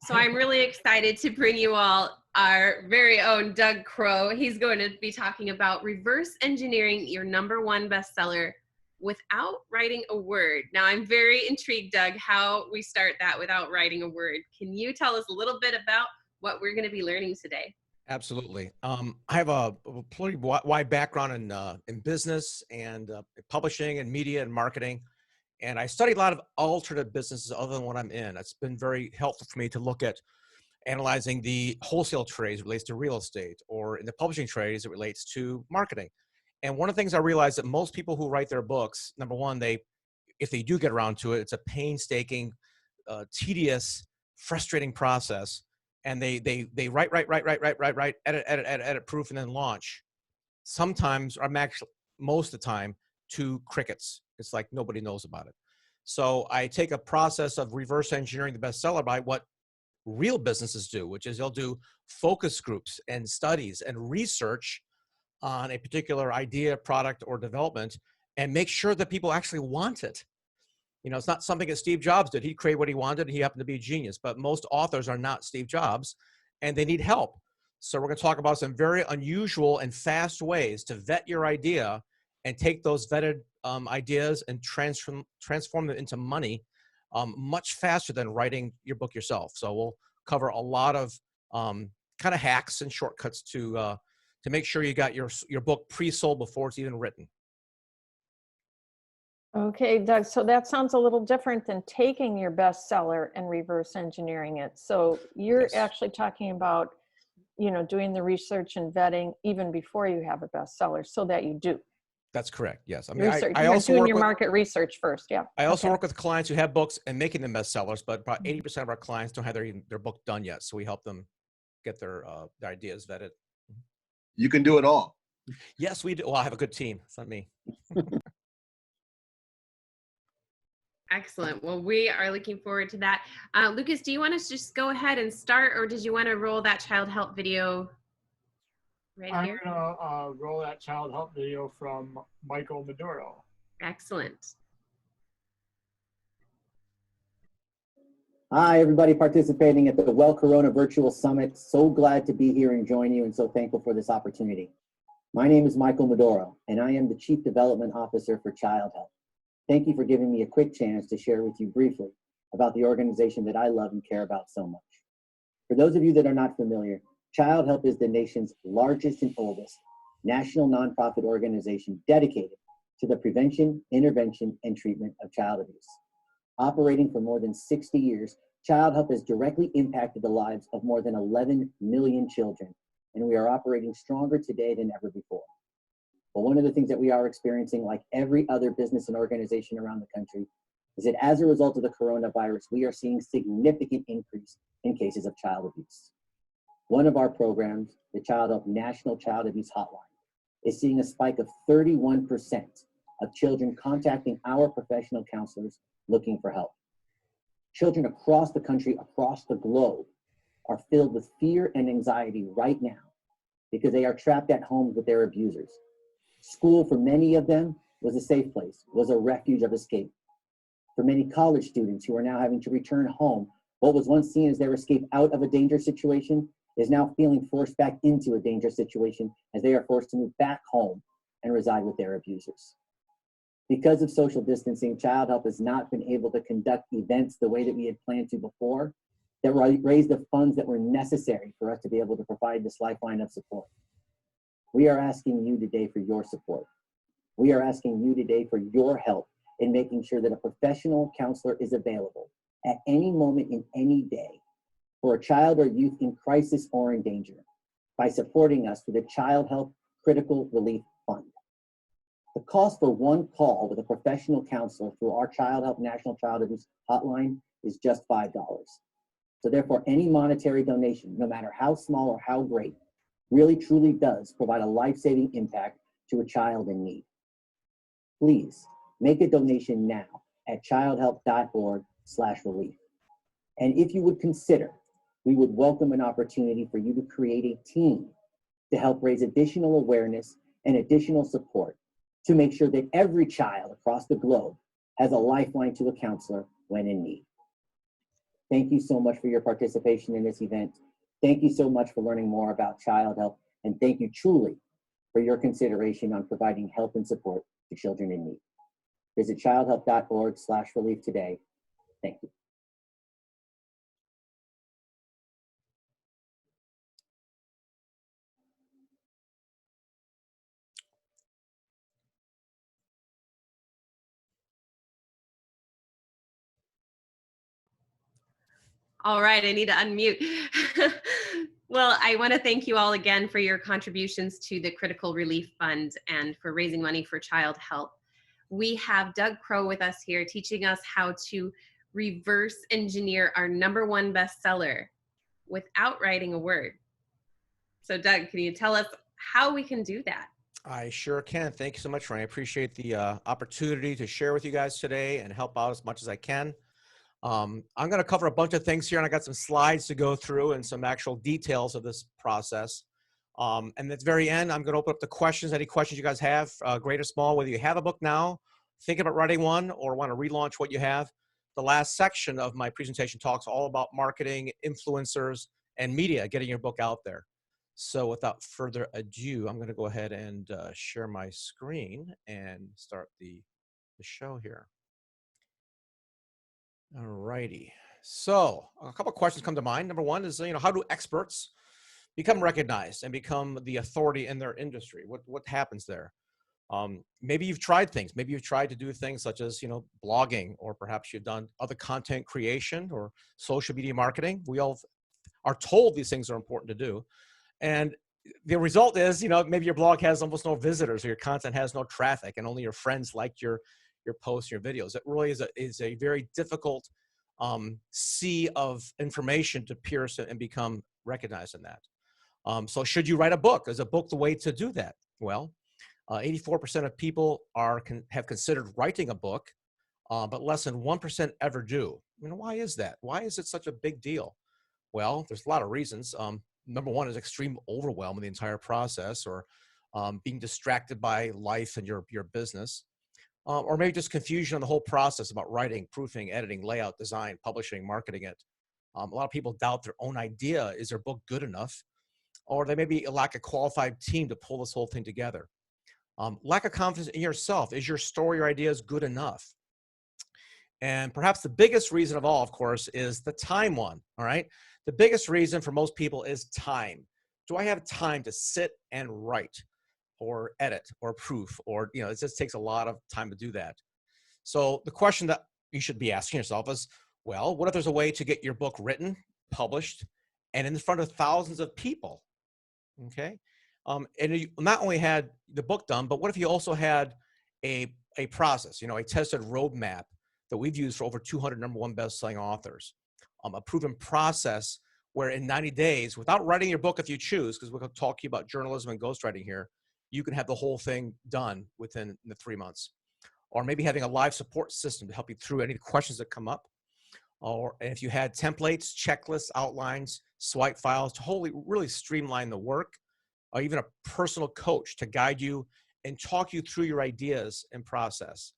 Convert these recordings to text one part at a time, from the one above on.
So I'm really excited to bring you all our very own Doug Crowe. He's going to be talking about reverse engineering your #1 bestseller without writing a word. Now, I'm very intrigued, Doug, how we start that without writing a word. Can you tell us a little bit about what we're going to be learning today? Absolutely. I have a pretty wide background in business and publishing and media and marketing. And I studied a lot of alternative businesses other than what I'm in. It's been very helpful for me to look at analyzing the wholesale trades relates to real estate, or in the publishing trades, it relates to marketing. And one of the things I realized that most people who write their books, number one, if they do get around to it, it's a painstaking, tedious, frustrating process. And they write, edit, proof, and then launch. Sometimes, or most of the time, to crickets. It's like nobody knows about it. So I take a process of reverse engineering the bestseller by what real businesses do, which is they'll do focus groups and studies and research on a particular idea, product, or development, and make sure that people actually want it. You know, it's not something that Steve Jobs did. He created what he wanted. He happened to be a genius, but most authors are not Steve Jobs, and they need help. So we're going to talk about some very unusual and fast ways to vet your idea and take those vetted ideas and transform them into money much faster than writing your book yourself. So we'll cover a lot of kind of hacks and shortcuts to make sure you got your book pre-sold before it's even written. Okay, Doug, so that sounds a little different than taking your bestseller and reverse engineering it. So you're Yes. actually talking about, you know, doing the research and vetting even before you have a bestseller so that you do. That's correct. Yes. I mean, Research. I You're also doing work your with, market research first. Yeah. I also work with clients who have books and making them bestsellers, but about 80% of our clients don't have their book done yet. So we help them get their ideas vetted. You can do it all. Yes, we do. Well, I have a good team. It's not me. Excellent. Well, we are looking forward to that. Lucas, do you want us to just go ahead and start, or did you want to roll that child help video right here? I'm going to roll that child help video from Michael Maduro. Excellent. Hi, everybody participating at the Well Corona Virtual Summit. So glad to be here and join you, and so thankful for this opportunity. My name is Michael Maduro, and I am the Chief Development Officer for Child Help. Thank you for giving me a quick chance to share with you briefly about the organization that I love and care about so much. For those of you that are not familiar, Child Help is the nation's largest and oldest national nonprofit organization dedicated to the prevention, intervention, and treatment of child abuse. Operating for more than 60 years, Child Help has directly impacted the lives of more than 11 million children, and we are operating stronger today than ever before. But one of the things that we are experiencing, like every other business and organization around the country, is that as a result of the coronavirus, we are seeing significant increase in cases of child abuse. One of our programs, the Child Help National Child Abuse Hotline, is seeing a spike of 31% of children contacting our professional counselors looking for help. Children across the country, across the globe, are filled with fear and anxiety right now because they are trapped at home with their abusers. School, for many of them, was a safe place, was a refuge of escape. For many college students who are now having to return home, what was once seen as their escape out of a dangerous situation is now feeling forced back into a dangerous situation as they are forced to move back home and reside with their abusers. Because of social distancing, Child Help has not been able to conduct events the way that we had planned to before that raise the funds that were necessary for us to be able to provide this lifeline of support. We are asking you today for your support. We are asking you today for your help in making sure that a professional counselor is available at any moment in any day for a child or youth in crisis or in danger by supporting us through the Child Help Critical Relief Fund. The cost for one call with a professional counselor through our Child Help National Child Abuse Hotline is just $5. So therefore, any monetary donation, no matter how small or how great, really truly does provide a life-saving impact to a child in need. Please make a donation now at childhelp.org/relief. And if you would consider, we would welcome an opportunity for you to create a team to help raise additional awareness and additional support to make sure that every child across the globe has a lifeline to a counselor when in need. Thank you so much for your participation in this event. Thank you so much for learning more about child health, and thank you truly for your consideration on providing help and support to children in need. Visit childhelp.org/relief today. Thank you. All right, I need to unmute. Well, I want to thank you all again for your contributions to the Critical Relief Fund and for raising money for child help. We have Doug Crowe with us here teaching us how to reverse engineer our #1 bestseller without writing a word. So Doug, can you tell us how we can do that? I sure can. Thank you so much, Ryan. I appreciate the opportunity to share with you guys today and help out as much as I can. I'm going to cover a bunch of things here, and I got some slides to go through and some actual details of this process. And at the very end, I'm going to open up the questions, any questions you guys have, great or small, whether you have a book now, think about writing one, or want to relaunch what you have. The last section of my presentation talks all about marketing, influencers, and media, getting your book out there. So without further ado, I'm going to go ahead and share my screen and start the show here. All righty. So a couple of questions come to mind. Number one is, how do experts become recognized and become the authority in their industry? What happens there? Maybe you've tried things. Maybe you've tried to do things such as, blogging, or perhaps you've done other content creation or social media marketing. We all are told these things are important to do. And the result is, maybe your blog has almost no visitors, or your content has no traffic, and only your friends like your posts, your videos. It really is a very difficult sea of information to pierce and become recognized in that. So should you write a book? Is a book the way to do that? Well, 84% of people have considered writing a book, but less than 1% ever do. Why is that? Why is it such a big deal? Well, there's a lot of reasons. Number one is extreme overwhelm in the entire process, or being distracted by life and your business. Or maybe just confusion on the whole process about writing, proofing, editing, layout, design, publishing, marketing it. A lot of people doubt their own idea. Is their book good enough? Or they maybe lack a qualified team to pull this whole thing together. Lack of confidence in yourself. Is your story or ideas good enough? And perhaps the biggest reason of all, of course, is the time one, all right? The biggest reason for most people is time. Do I have time to sit and write, or edit, or proof, or, it just takes a lot of time to do that. So the question that you should be asking yourself is, well, what if there's a way to get your book written, published, and in front of thousands of people? Okay. And you not only had the book done, but what if you also had a process, a tested roadmap that we've used for over 200 #1 best-selling authors, a proven process where in 90 days, without writing your book if you choose, because we're going to talk to you about journalism and ghostwriting here, you can have the whole thing done within the 3 months. Or maybe having a live support system to help you through any questions that come up. Or if you had templates, checklists, outlines, swipe files to really streamline the work, or even a personal coach to guide you and talk you through your ideas and process.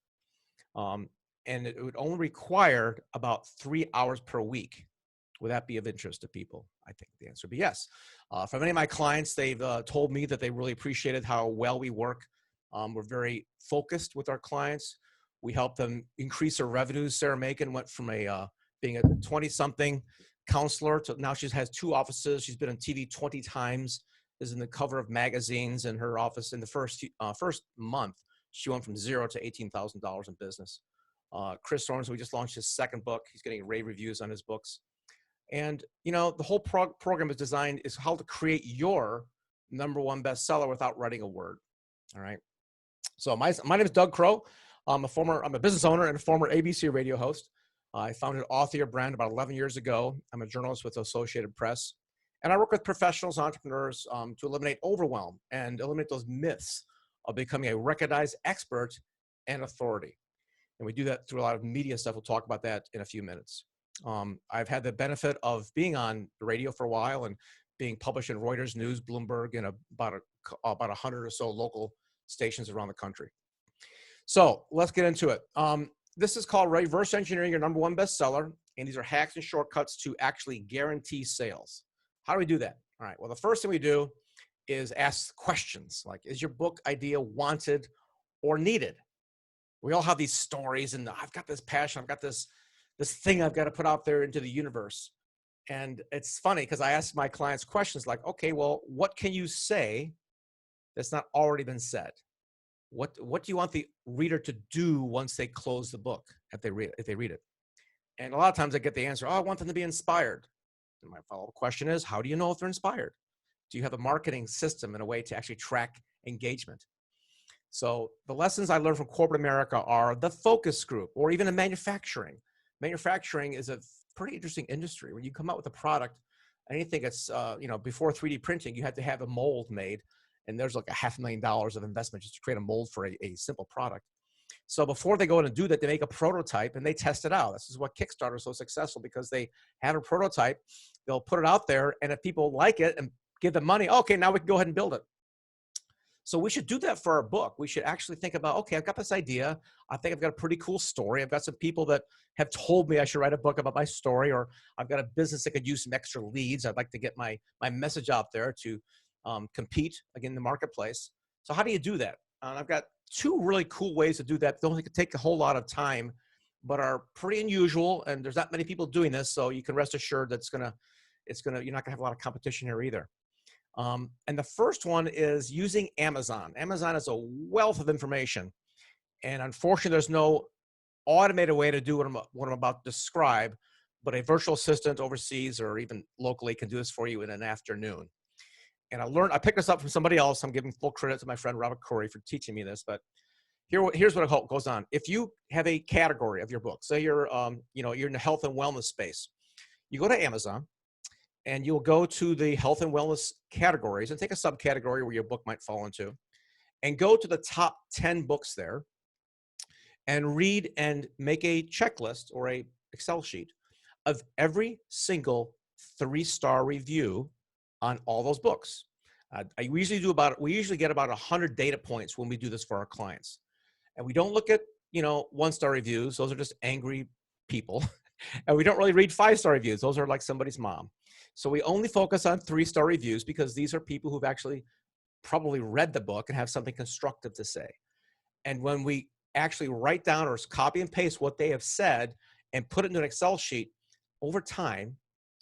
And it would only require about 3 hours per week. Would that be of interest to people? I think the answer would be yes. For many of my clients, they've told me that they really appreciated how well we work. We're very focused with our clients. We help them increase their revenues. Sarah Macon went from being a 20-something counselor to now she has 2 offices. She's been on TV 20 times, is in the cover of magazines in her office. In the first month, she went from $0 to $18,000 in business. Chris Thorns, we just launched his 2nd book. He's getting rave reviews on his books. And, the whole program is designed is how to create your #1 bestseller without writing a word. All right. So my name is Doug Crowe. I'm a business owner and a former ABC radio host. I founded Author Brand about 11 years ago. I'm a journalist with Associated Press. And I work with professionals, entrepreneurs to eliminate overwhelm and eliminate those myths of becoming a recognized expert and authority. And we do that through a lot of media stuff. We'll talk about that in a few minutes. I've had the benefit of being on the radio for a while and being published in Reuters, News, Bloomberg, and about 100 or so local stations around the country. So let's get into it. This is called Reverse Engineering Your #1 Bestseller. And these are hacks and shortcuts to actually guarantee sales. How do we do that? All right. Well, the first thing we do is ask questions like, is your book idea wanted or needed? We all have these stories and I've got this passion. I've got this thing I've got to put out there into the universe. And it's funny because I ask my clients questions like, okay, well, what can you say that's not already been said? What do you want the reader to do once they close the book if they read it? And a lot of times I get the answer, oh, I want them to be inspired. And my follow-up question is, how do you know if they're inspired? Do you have a marketing system and a way to actually track engagement? So the lessons I learned from corporate America are the focus group, or even in manufacturing. Manufacturing is a pretty interesting industry. When you come out with a product, anything that's, before 3D printing, you had to have a mold made. And there's like $500,000 of investment just to create a mold for a simple product. So before they go in and do that, they make a prototype and they test it out. This is what Kickstarter is so successful, because they have a prototype, they'll put it out there, and if people like it and give them money, okay, now we can go ahead and build it. So we should do that for our book. We should actually think about, okay, I've got this idea. I think I've got a pretty cool story. I've got some people that have told me I should write a book about my story, or I've got a business that could use some extra leads. I'd like to get my message out there to compete again in the marketplace. So how do you do that? I've got two really cool ways to do that. Don't take a whole lot of time, but are pretty unusual. And there's not many people doing this, so you can rest assured that you're not gonna have a lot of competition here either. And the first one is using Amazon. Amazon is a wealth of information, and unfortunately, there's no automated way to do what I'm about to describe. But a virtual assistant overseas or even locally can do this for you in an afternoon. And I picked this up from somebody else. I'm giving full credit to my friend Robert Crowe for teaching me this. But here's what goes on. If you have a category of your book, say you're in the health and wellness space, you go to Amazon and you'll go to the health and wellness categories and take a subcategory where your book might fall into, and go to the top 10 books there and read and make a checklist or a Excel sheet of every single 3-star review on all those books. We usually get about 100 data points when we do this for our clients. And we don't look at, 1-star reviews. Those are just angry people. And we don't really read 5-star reviews. Those are like somebody's mom. So we only focus on 3-star reviews because these are people who've actually probably read the book and have something constructive to say. And when we actually write down or copy and paste what they have said and put it into an Excel sheet, over time,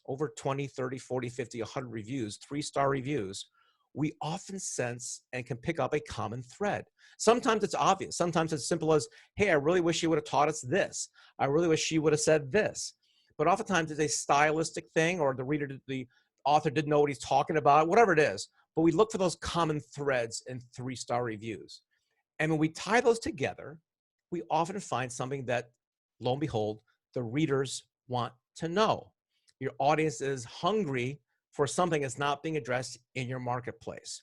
over 20, 30, 40, 50, 100 reviews, 3-star reviews, we often sense and can pick up a common thread. Sometimes it's obvious. Sometimes it's simple as, hey, I really wish you would have taught us this. I really wish she would have said this. But oftentimes it's a stylistic thing, or the author didn't know what he's talking about, whatever it is. But we look for those common threads in 3-star reviews. And when we tie those together, we often find something that, lo and behold, the readers want to know. Your audience is hungry for something that's not being addressed in your marketplace.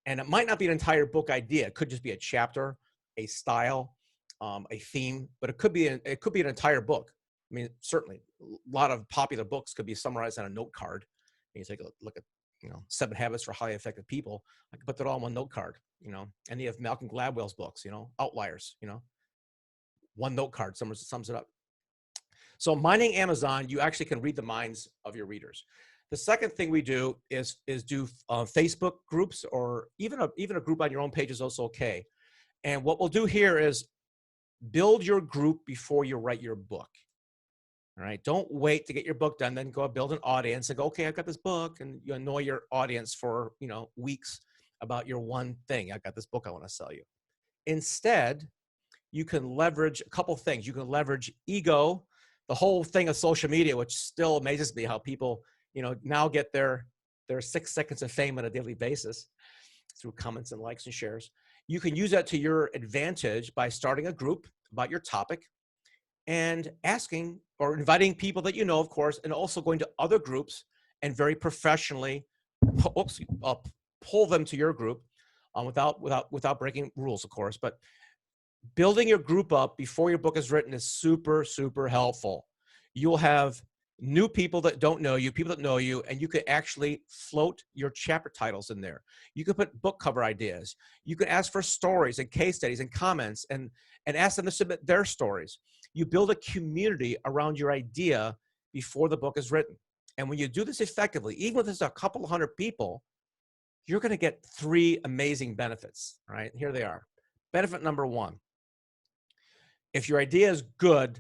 And it might not be an entire book idea. It could just be a chapter, a style, a theme, but it could be an entire book. I mean, certainly a lot of popular books could be summarized on a note card. And you take a look at, 7 Habits for Highly Effective People. I could put that all on one note card, and you have Malcolm Gladwell's books, Outliers, one note card sums it up. So mining Amazon, you actually can read the minds of your readers. The second thing we do is do Facebook groups, or even a group on your own page is also okay. And what we'll do here is build your group before you write your book. All right. Don't wait to get your book done, then go build an audience and go, okay, I've got this book, and you annoy your audience for, weeks about your one thing. I've got this book I want to sell you. Instead, you can leverage a couple things. You can leverage ego, the whole thing of social media, which still amazes me how people, now get their 6 seconds of fame on a daily basis through comments and likes and shares. You can use that to your advantage by starting a group about your topic and asking or inviting people that of course, and also going to other groups and very professionally pull them to your group without breaking rules, of course. But building your group up before your book is written is super, super helpful. You'll have new people that don't know you, people that know you, and you could actually float your chapter titles in there. You could put book cover ideas. You could ask for stories and case studies and comments and ask them to submit their stories. You build a community around your idea before the book is written. And when you do this effectively, even if it's a couple hundred people, you're going to get 3 amazing benefits, right? Here they are. Benefit number 1. If your idea is good,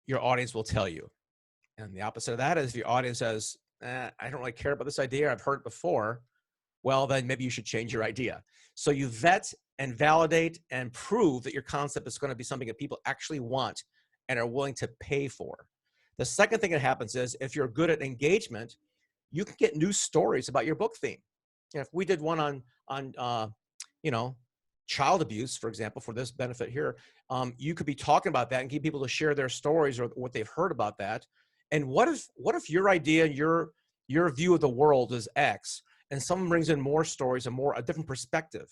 your audience will tell you. And the opposite of that is if your audience says, I don't really care about this idea, I've heard it before, well, then maybe you should change your idea. So you vet and validate and prove that your concept is going to be something that people actually want and are willing to pay for. The second thing that happens is if you're good at engagement, you can get new stories about your book theme. If we did one on child abuse, for example, for this benefit here, you could be talking about that and get people to share their stories or what they've heard about that. And what if your idea, your view of the world is X, and someone brings in more stories and a different perspective,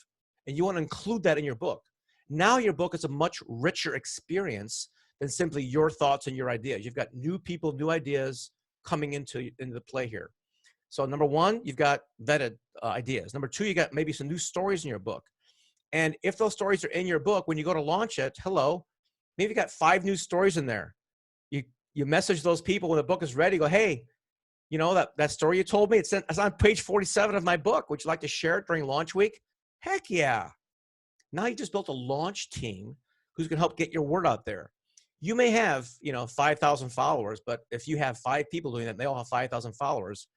and you want to include that in your book? Now your book is a much richer experience than simply your thoughts and your ideas. You've got new people, new ideas coming into the play here. So number 1, you've got vetted ideas. Number 2, you got maybe some new stories in your book. And if those stories are in your book, when you go to launch it, maybe you got 5 new stories in there. You message those people when the book is ready, go, hey, you know, that story you told me, it's on page 47 of my book. Would you like to share it during launch week? Heck yeah. Now you just built a launch team who's going to help get your word out there. You may have, 5,000 followers, but if you have 5 people doing that, they all have 5,000 followers,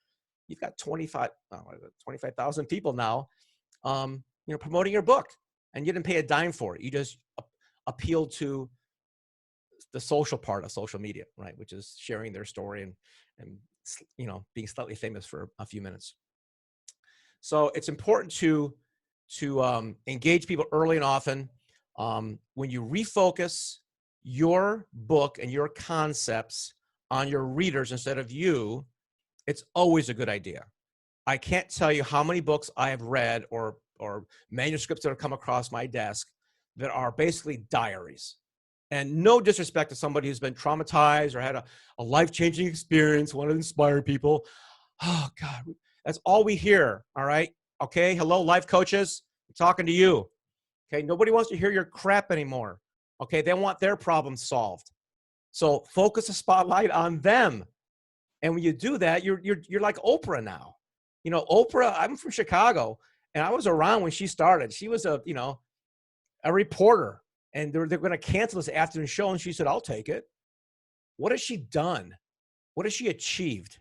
you've got 25,000 people now, promoting your book, and you didn't pay a dime for it. You just appealed to the social part of social media, right? Which is sharing their story and being slightly famous for a few minutes. So it's important to engage people early and often. When you refocus your book and your concepts on your readers instead of you, it's always a good idea. I can't tell you how many books I have read or manuscripts that have come across my desk that are basically diaries. And no disrespect to somebody who's been traumatized or had a life-changing experience, want to inspire people. Oh, God, that's all we hear, all right? Okay, hello, life coaches, I'm talking to you. Okay, nobody wants to hear your crap anymore. Okay, they want their problems solved. So focus the spotlight on them. And when you do that, you're like Oprah now. Oprah, I'm from Chicago, and I was around when she started. She was a reporter. And they're going to cancel this afternoon show. And she said, I'll take it. What has she done? What has she achieved?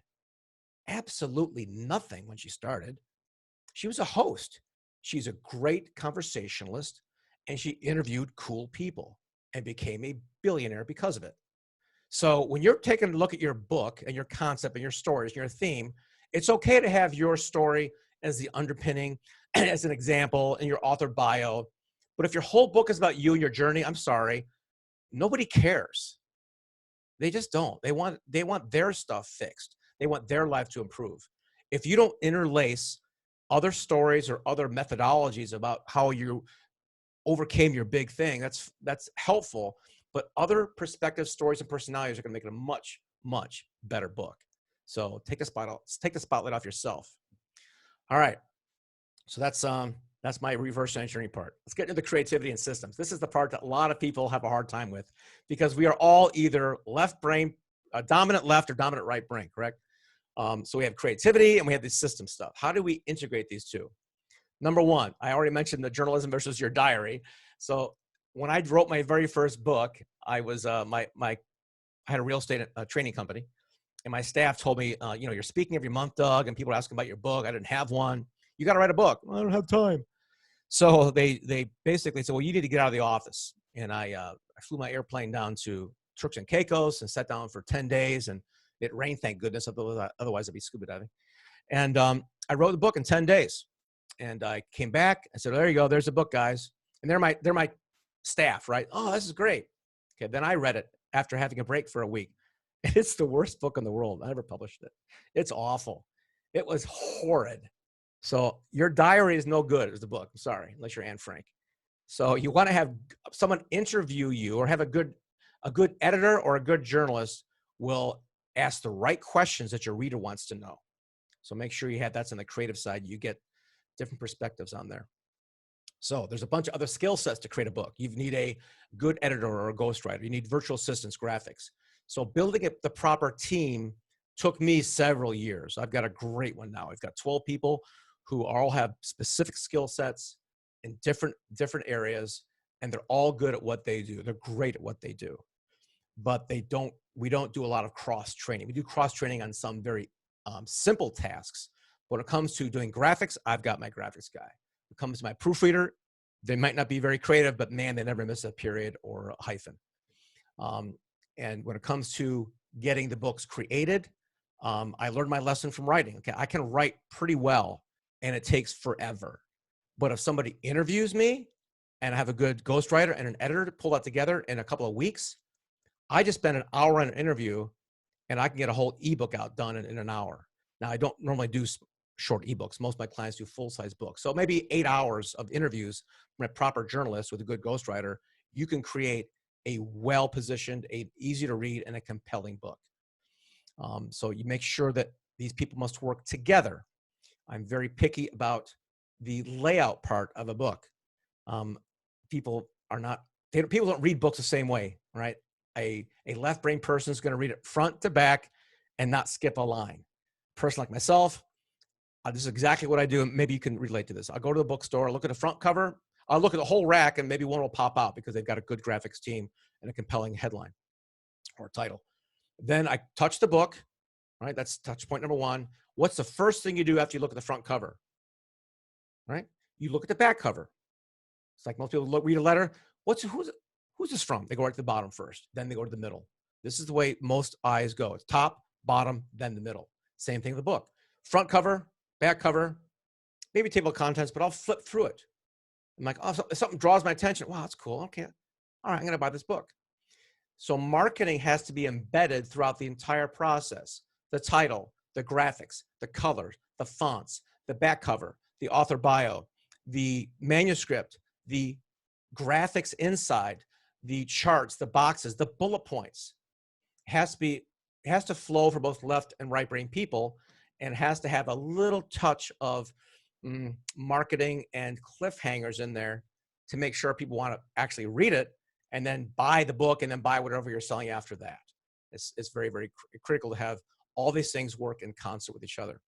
Absolutely nothing when she started. She was a host. She's a great conversationalist. And she interviewed cool people and became a billionaire because of it. So when you're taking a look at your book and your concept and your stories, your theme, it's okay to have your story as the underpinning, as an example in your author bio. But if your whole book is about you and your journey, I'm sorry, nobody cares. They just don't. They want their stuff fixed. They want their life to improve. If you don't interlace other stories or other methodologies about how you overcame your big thing, that's helpful. But other perspectives, stories, and personalities are going to make it a much, much better book. So take the spotlight off yourself. All right. So that's my reverse engineering part. Let's get into the creativity and systems. This is the part that a lot of people have a hard time with because we are all either left brain, dominant left or dominant right brain, correct? So we have creativity and we have the system stuff. How do we integrate these two? Number 1, I already mentioned the journalism versus your diary. So when I wrote my very first book, I was I had a real estate training company, and my staff told me, you're speaking every month, Doug, and people are asking about your book. I didn't have one. You got to write a book. Well, I don't have time. So they basically said, well, you need to get out of the office. And I flew my airplane down to Turks and Caicos and sat down for 10 days. And it rained, thank goodness. Otherwise, I'd be scuba diving. And I wrote the book in 10 days. And I came back. I said, there you go. There's the book, guys. And they're my staff, right? Oh, this is great. Okay, then I read it after having a break for a week. And it's the worst book in the world. I never published it. It's awful. It was horrid. So your diary is no good as the book. I'm sorry, unless you're Anne Frank. So you want to have someone interview you or have a good editor or a good journalist will ask the right questions that your reader wants to know. So make sure you have that's on the creative side. You get different perspectives on there. So there's a bunch of other skill sets to create a book. You need a good editor or a ghostwriter. You need virtual assistants, graphics. So building the proper team took me several years. I've got a great one now. I've got 12 people who all have specific skill sets in different areas, and they're all good at what they do. They're great at what they do, but we don't do a lot of cross training. We do cross training on some very simple tasks. When it comes to doing graphics, I've got my graphics guy. When it comes to my proofreader, they might not be very creative, but man, they never miss a period or a hyphen. And when it comes to getting the books created, I learned my lesson from writing. Okay, I can write pretty well, and it takes forever. But if somebody interviews me and I have a good ghostwriter and an editor to pull that together in a couple of weeks, I just spend an hour on an interview, and I can get a whole ebook out done in an hour. Now, I don't normally do short ebooks. Most of my clients do full-size books. So maybe 8 hours of interviews from a proper journalist with a good ghostwriter, you can create a well-positioned, a easy to read, and a compelling book. So you make sure that these people must work together. I'm very picky about the layout part of a book. People don't read books the same way, right? A left brain person is going to read it front to back and not skip a line. A person like myself, this is exactly what I do. Maybe you can relate to this. I'll go to the bookstore, look at the front cover, I'll look at the whole rack, and maybe one will pop out because they've got a good graphics team and a compelling headline or title. Then I touch the book, right? That's touch point number one. What's the first thing you do after you look at the front cover, right? You look at the back cover. It's like most people read a letter. Who's this from? They go right to the bottom first, then they go to the middle. This is the way most eyes go. It's top, bottom, then the middle. Same thing with the book. Front cover, back cover, maybe table of contents, but I'll flip through it. I'm like, oh, something draws my attention. Wow, that's cool. Okay. All right, I'm going to buy this book. So marketing has to be embedded throughout the entire process. The title, the graphics, the colors, the fonts, the back cover, the author bio, the manuscript, the graphics inside, the charts, the boxes, the bullet points. Has to flow for both left and right brain people, and has to have a little touch of marketing and cliffhangers in there to make sure people want to actually read it and then buy the book and then buy whatever you're selling after that. It's very, very critical to have all these things work in concert with each other.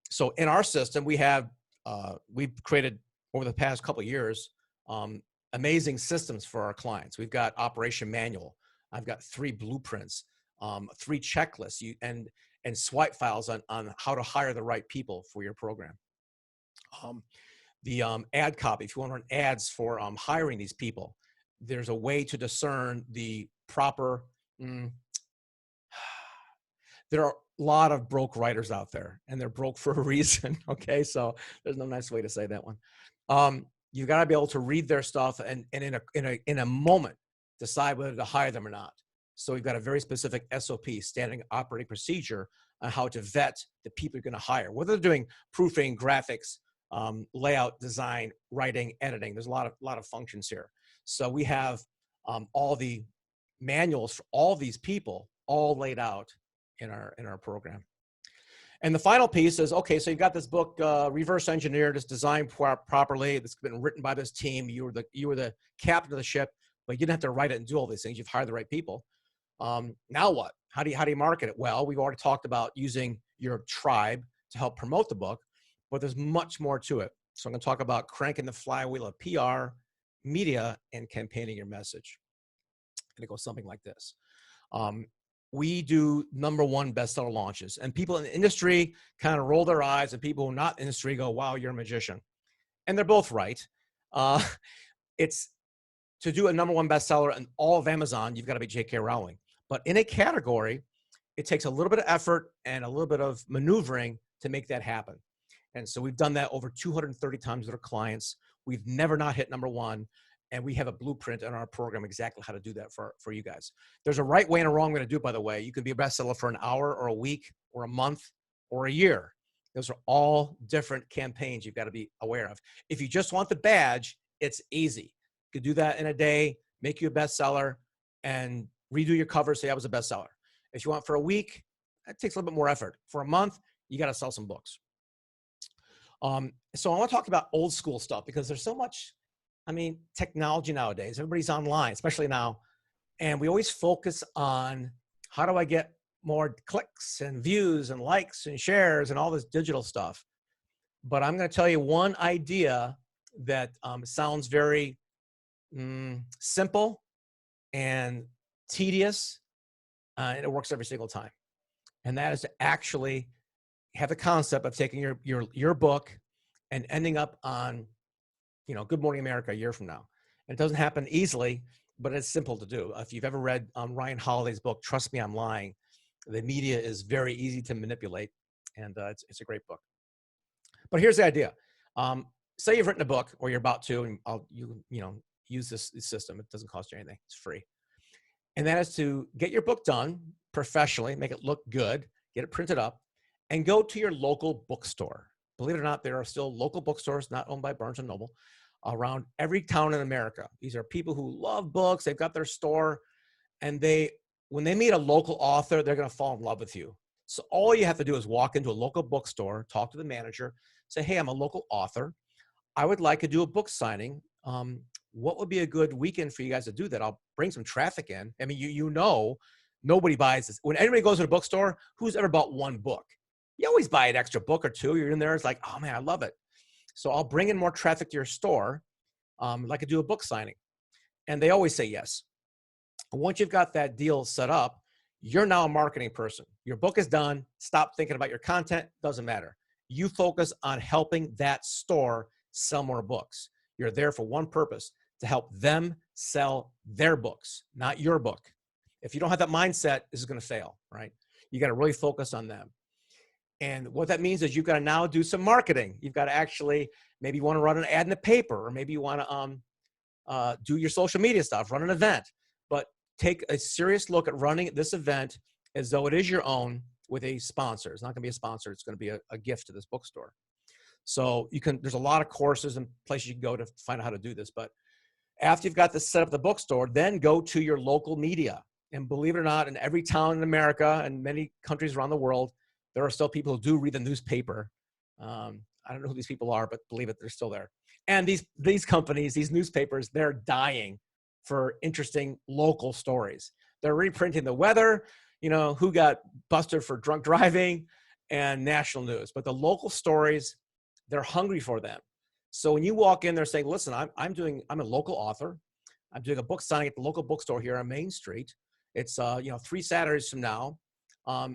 So in our system, we've created over the past couple of years, amazing systems for our clients. We've got operation manual. I've got 3 blueprints, 3 checklists, and swipe files on how to hire the right people for your program. The ad copy, if you want to run ads for hiring these people, there's a way to discern the proper, there are a lot of broke writers out there, and they're broke for a reason, okay? So there's no nice way to say that one. You've got to be able to read their stuff and in a moment decide whether to hire them or not. So we've got a very specific SOP, standard operating procedure, on how to vet the people you're going to hire, whether they're doing proofing, graphics, layout, design, writing, editing. There's a lot of functions here. So we have all the manuals for all these people all laid out in our program. And the final piece is, okay, so you got this book, reverse engineered, it's designed properly, it's been written by this team, you were the captain of the ship, but you didn't have to write it and do all these things. You've hired the right people. Now what? How do you market it? Well, we've already talked about using your tribe to help promote the book, but there's much more to it. So I'm going to talk about cranking the flywheel of PR, media, and campaigning your message. And it goes something like this. We do #1 bestseller launches, and people in the industry kind of roll their eyes, and people who are not in the industry go, wow, you're a magician. And they're both right. It's to do a #1 bestseller in all of Amazon, you've got to be J.K. Rowling. But in a category, it takes a little bit of effort and a little bit of maneuvering to make that happen. And so we've done that over 230 times with our clients. We've never not hit #1. And we have a blueprint in our program exactly how to do that for you guys. There's a right way and a wrong way to do it, by the way. You can be a bestseller for an hour or a week or a month or a year. Those are all different campaigns you've got to be aware of. If you just want the badge, it's easy. You could do that in a day, make you a bestseller, and redo your cover, say I was a bestseller. If you want for a week, that takes a little bit more effort. For a month, you got to sell some books. So I want to talk about old school stuff because there's so much, technology nowadays. Everybody's online, especially now. And we always focus on how do I get more clicks and views and likes and shares and all this digital stuff. But I'm going to tell you one idea that sounds very simple and tedious, and it works every single time. And that is to actually have the concept of taking your book and ending up on, Good Morning America a year from now. And it doesn't happen easily, but it's simple to do. If you've ever read Ryan Holiday's book, Trust Me, I'm Lying, the media is very easy to manipulate, and it's a great book. But here's the idea. Say you've written a book, or you're about to, and use this system. It doesn't cost you anything. It's free. And that is to get your book done professionally, make it look good, get it printed up, and go to your local bookstore. Believe it or not, there are still local bookstores not owned by Barnes & Noble around every town in America. These are people who love books. They've got their store, and when they meet a local author, they're going to fall in love with you. So all you have to do is walk into a local bookstore, talk to the manager, say, hey, I'm a local author. I would like to do a book signing. What would be a good weekend for you guys to do that? I'll bring some traffic in. I mean, nobody buys this. When anybody goes to a bookstore, who's ever bought one book? You always buy an extra book or two. You're in there. It's like, oh man, I love it. So I'll bring in more traffic to your store. Like I do a book signing. And they always say yes. Once you've got that deal set up, you're now a marketing person. Your book is done. Stop thinking about your content. Doesn't matter. You focus on helping that store sell more books. You're there for one purpose, to help them sell their books, not your book. If you don't have that mindset, this is going to fail, right? You got to really focus on them. And what that means is you've got to now do some marketing. You've got to actually, maybe you want to run an ad in the paper, or maybe you want to do your social media stuff, run an event. But take a serious look at running this event as though it is your own with a sponsor. It's not going to be a sponsor. It's going to be a gift to this bookstore. So there's a lot of courses and places you can go to find out how to do this. But after you've got this set up at the bookstore, then go to your local media. And believe it or not, in every town in America and many countries around the world, there are still people who do read the newspaper. I don't know who these people are, but believe it, they're still there. And these companies, these newspapers, they're dying for interesting local stories. They're reprinting the weather, who got busted for drunk driving, and national news. But the local stories, they're hungry for them. So when you walk in, they're saying, listen, I'm a local author. I'm doing a book signing at the local bookstore here on Main Street. It's 3 Saturdays from now.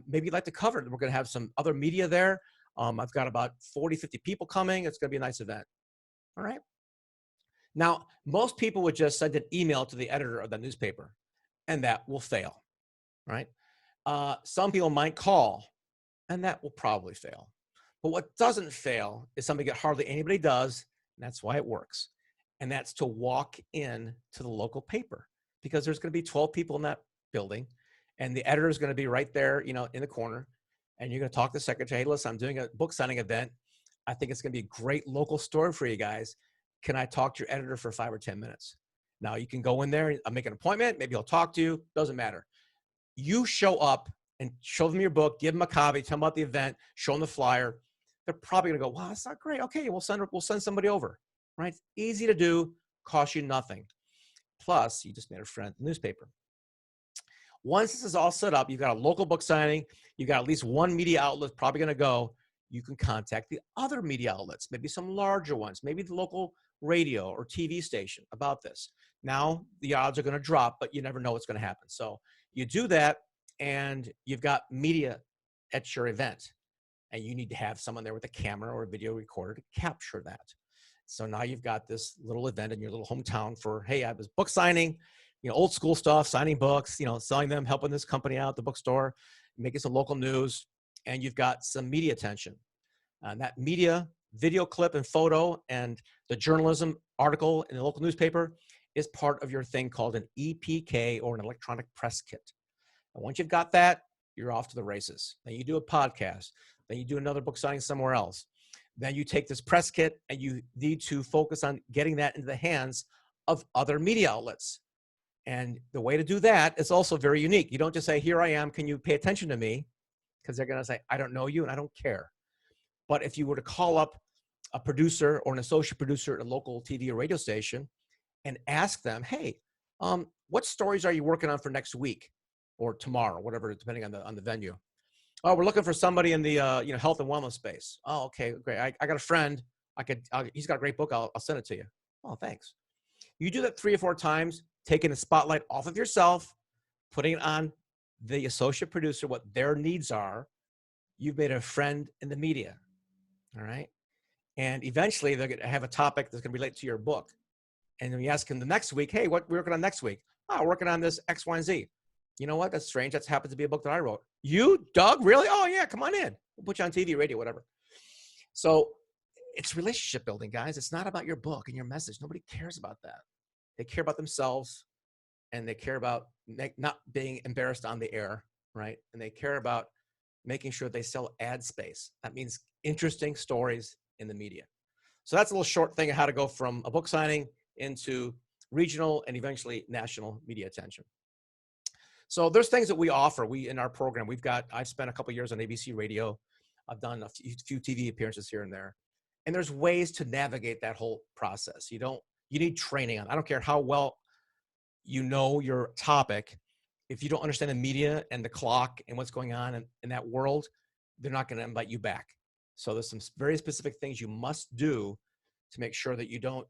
Maybe you'd like to cover it. We're going to have some other media there. I've got about 40, 50 people coming. It's going to be a nice event. All right. Now, most people would just send an email to the editor of the newspaper, and that will fail, right? Some people might call, and that will probably fail. But what doesn't fail is something that hardly anybody does, and that's why it works. And that's to walk in to the local paper, because there's going to be 12 people in that building, and the editor is going to be right there, in the corner, and you're going to talk to the secretary. Hey, listen, I'm doing a book signing event. I think it's going to be a great local story for you guys. Can I talk to your editor for 5 or 10 minutes? Now you can go in there, I'll make an appointment. Maybe he'll talk to you. Doesn't matter. You show up and show them your book, give them a copy, tell them about the event, show them the flyer. They're probably going to go, wow, that's not great. Okay, we'll send somebody over, right? It's easy to do, costs you nothing. Plus, you just made a friend at the newspaper. Once this is all set up, you've got a local book signing, you've got at least one media outlet probably going to go. You can contact the other media outlets, maybe some larger ones, maybe the local radio or TV station about this. Now, the odds are going to drop, but you never know what's going to happen. So you do that, and you've got media at your event, and you need to have someone there with a camera or a video recorder to capture that. So now you've got this little event in your little hometown for, hey, I was book signing, old school stuff, signing books, selling them, helping this company out, the bookstore, making some local news, and you've got some media attention. And that media, video clip and photo, and the journalism article in the local newspaper is part of your thing called an EPK, or an electronic press kit. And once you've got that, you're off to the races. Then you do a podcast. Then you do another book signing somewhere else. Then you take this press kit, and you need to focus on getting that into the hands of other media outlets. And the way to do that is also very unique. You don't just say, here I am, can you pay attention to me? Because they're going to say, I don't know you and I don't care. But if you were to call up a producer or an associate producer at a local TV or radio station and ask them, hey, what stories are you working on for next week? or tomorrow, whatever, depending on the venue. Oh, we're looking for somebody in the health and wellness space. Oh, okay, great. I got a friend. He's got a great book. I'll send it to you. Oh, thanks. You do that 3 or 4 times, taking the spotlight off of yourself, putting it on the associate producer, what their needs are. You've made a friend in the media. All right. And eventually they're going to have a topic that's going to relate to your book. And then you ask them the next week, hey, what we're working on next week? Oh, we're working on this X, Y, and Z. You know what? That's strange. That's happened to be a book that I wrote. You, Doug? Really? Oh, yeah. Come on in. We'll put you on TV, radio, whatever. So it's relationship building, guys. It's not about your book and your message. Nobody cares about that. They care about themselves, and they care about not being embarrassed on the air, right? And they care about making sure they sell ad space. That means interesting stories in the media. So that's a little short thing of how to go from a book signing into regional and eventually national media attention. So there's things that we offer. In our program, I've spent a couple of years on ABC radio. I've done a few TV appearances here and there. And there's ways to navigate that whole process. You need training on. I don't care how well you know your topic. If you don't understand the media and the clock and what's going on in that world, they're not going to invite you back. So there's some very specific things you must do to make sure that you don't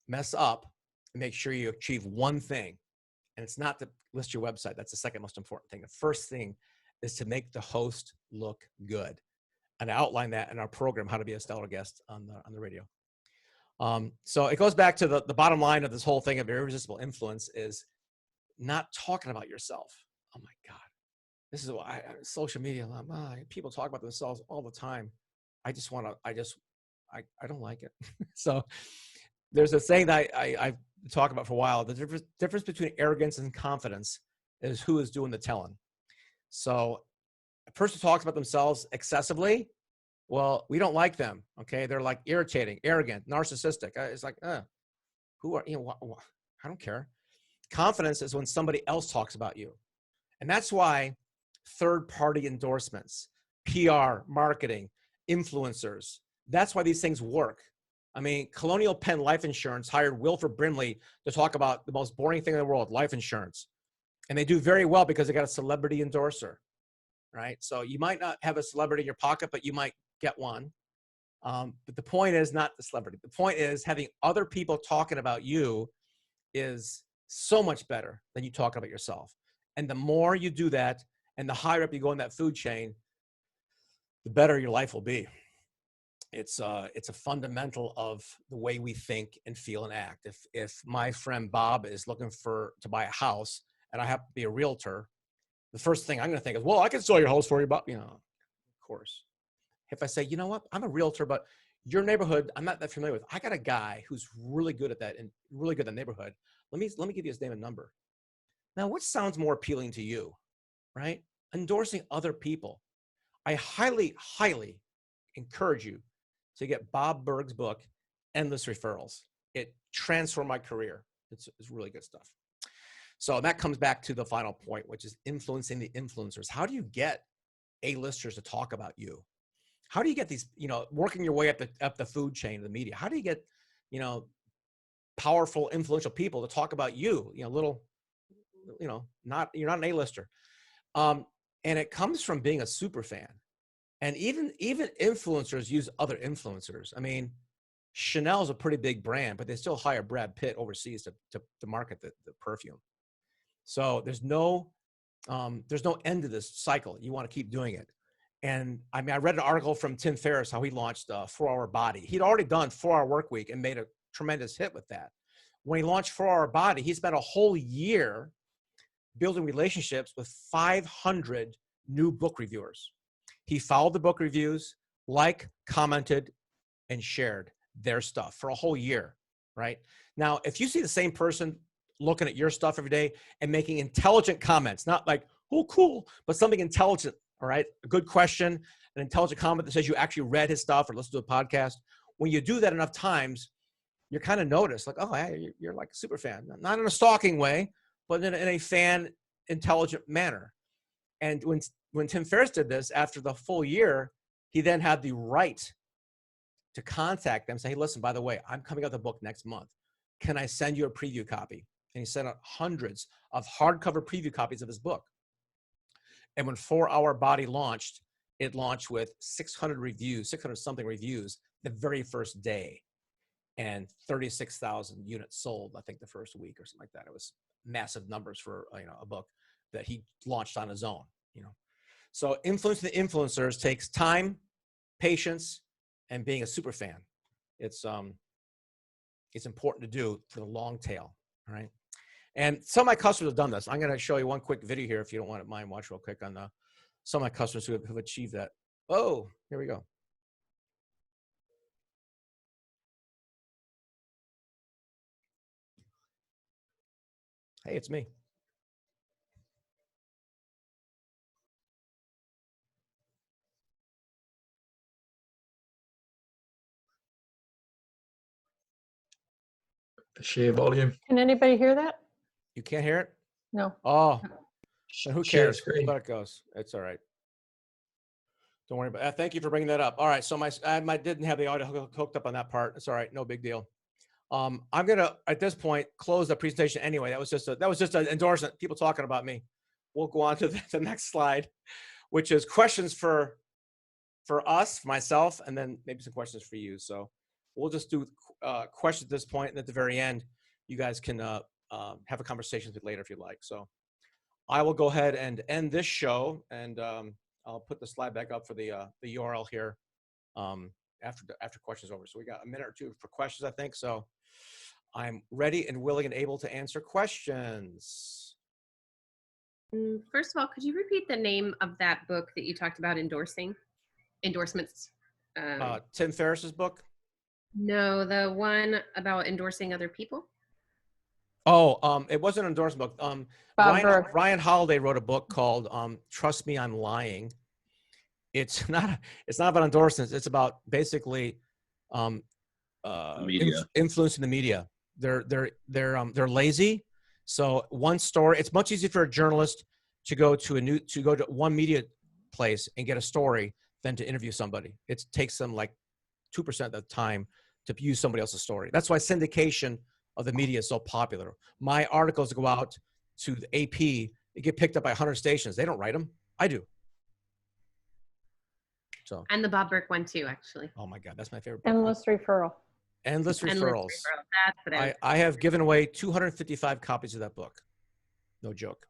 mess up and make sure you achieve one thing. And it's not to list your website. That's the second most important thing. The first thing is to make the host look good. And I outline that in our program, How to Be a Stellar Guest on the Radio. So it goes back to the bottom line of this whole thing of irresistible influence is not talking about yourself. Oh my God. This is why social media, people talk about themselves all the time. I don't like it. So there's a saying that I talk about for a while. The difference between arrogance and confidence is who is doing the telling. So a person talks about themselves excessively. Well, we don't like them. Okay. They're like irritating, arrogant, narcissistic. It's like, who are, I don't care. Confidence is when somebody else talks about you. And that's why third-party endorsements, PR, marketing, influencers, that's why these things work. I mean, Colonial Penn Life Insurance hired Wilford Brimley to talk about the most boring thing in the world, life insurance. And they do very well because they got a celebrity endorser, right? So you might not have a celebrity in your pocket, but you might get one. But the point is not the celebrity. The point is having other people talking about you is so much better than you talk about yourself. And the more you do that and the higher up you go in that food chain, the better your life will be. It's a fundamental of the way we think and feel and act. If my friend Bob is looking to buy a house and I happen to be a realtor, the first thing I'm going to think is, well, I can sell your house for you, Bob. Of course. If I say, you know what, I'm a realtor, but your neighborhood, I'm not that familiar with. I got a guy who's really good at that and really good at the neighborhood. Let me give you his name and number. Now, what sounds more appealing to you, right? Endorsing other people. I highly, highly encourage you to get Bob Berg's book, Endless Referrals. It transformed my career. It's really good stuff. So that comes back to the final point, which is influencing the influencers. How do you get A-listers to talk about you? How do you get these, working your way up the food chain of the media? How do you get, powerful, influential people to talk about you? You're not an A-lister. And it comes from being a super fan. And even influencers use other influencers. I mean, Chanel's a pretty big brand, but they still hire Brad Pitt overseas to market the perfume. So there's no end to this cycle. You want to keep doing it. And I mean, I read an article from Tim Ferriss, how he launched 4-Hour Body. He'd already done 4-Hour Work Week and made a tremendous hit with that. When he launched 4-Hour Body, he spent a whole year building relationships with 500 new book reviewers. He followed the book reviews, commented, and shared their stuff for a whole year, right? Now, if you see the same person looking at your stuff every day and making intelligent comments, not like, oh, cool, but something intelligent, all right? A good question, an intelligent comment that says you actually read his stuff or listened to a podcast. When you do that enough times, you're kind of noticed, like, oh, hey, you're like a super fan. Not in a stalking way, but in a fan intelligent manner. And when Tim Ferriss did this, after the full year, he then had the right to contact them and say, hey, listen, by the way, I'm coming out with a book next month. Can I send you a preview copy? And he sent out hundreds of hardcover preview copies of his book. And when 4 Hour Body launched, it launched with 600 reviews, 600 something reviews the very first day, and 36,000 units sold, I think, the first week or something like that. It was massive numbers for, you know, a book that he launched on his own, you know. So influencing the influencers takes time, patience, and being a super fan. It's important to do for the long tail, all right? And some of my customers have done this. I'm going to show you one quick video here, if you don't want to mind, watch real quick on some of my customers who have achieved that. Oh, here we go. Hey, it's me. Share volume. Can anybody hear that? You can't hear it? No. Oh, then who Share cares? screen. But it goes. It's all right. Don't worry about it. Thank you for bringing that up. All right. So I didn't have the audio hooked up on that part. It's all right. No big deal. I'm going to, at this point, close the presentation anyway. That was just an endorsement. People talking about me. We'll go on to the next slide, which is questions for us, for myself, and then maybe some questions for you. So we'll just do questions at this point, and at the very end, you guys can have a conversation with it later if you'd like. So I will go ahead and end this show, and I'll put the slide back up for the URL here after questions over. So we got a minute or two for questions, I think. So I'm ready and willing and able to answer questions. First of all, could you repeat the name of that book that you talked about endorsements? Tim Ferriss's book? No, the one about endorsing other people. Oh, it wasn't an endorsement book. Bob Burg. Ryan Holiday wrote a book called Trust Me, I'm Lying. It's not about endorsements. It's about basically influencing the media. They're lazy. So one story, it's much easier for a journalist to go to one media place and get a story than to interview somebody. It takes them like 2% of the time to use somebody else's story. That's why syndication of the media is so popular. My articles go out to the AP, they get picked up by 100 stations. They don't write them. I do. So. And the Bob Burke one too, actually. Oh my God, that's my favorite book. Endless referral. Endless referrals. That's what I have given away 255 copies of that book. No joke.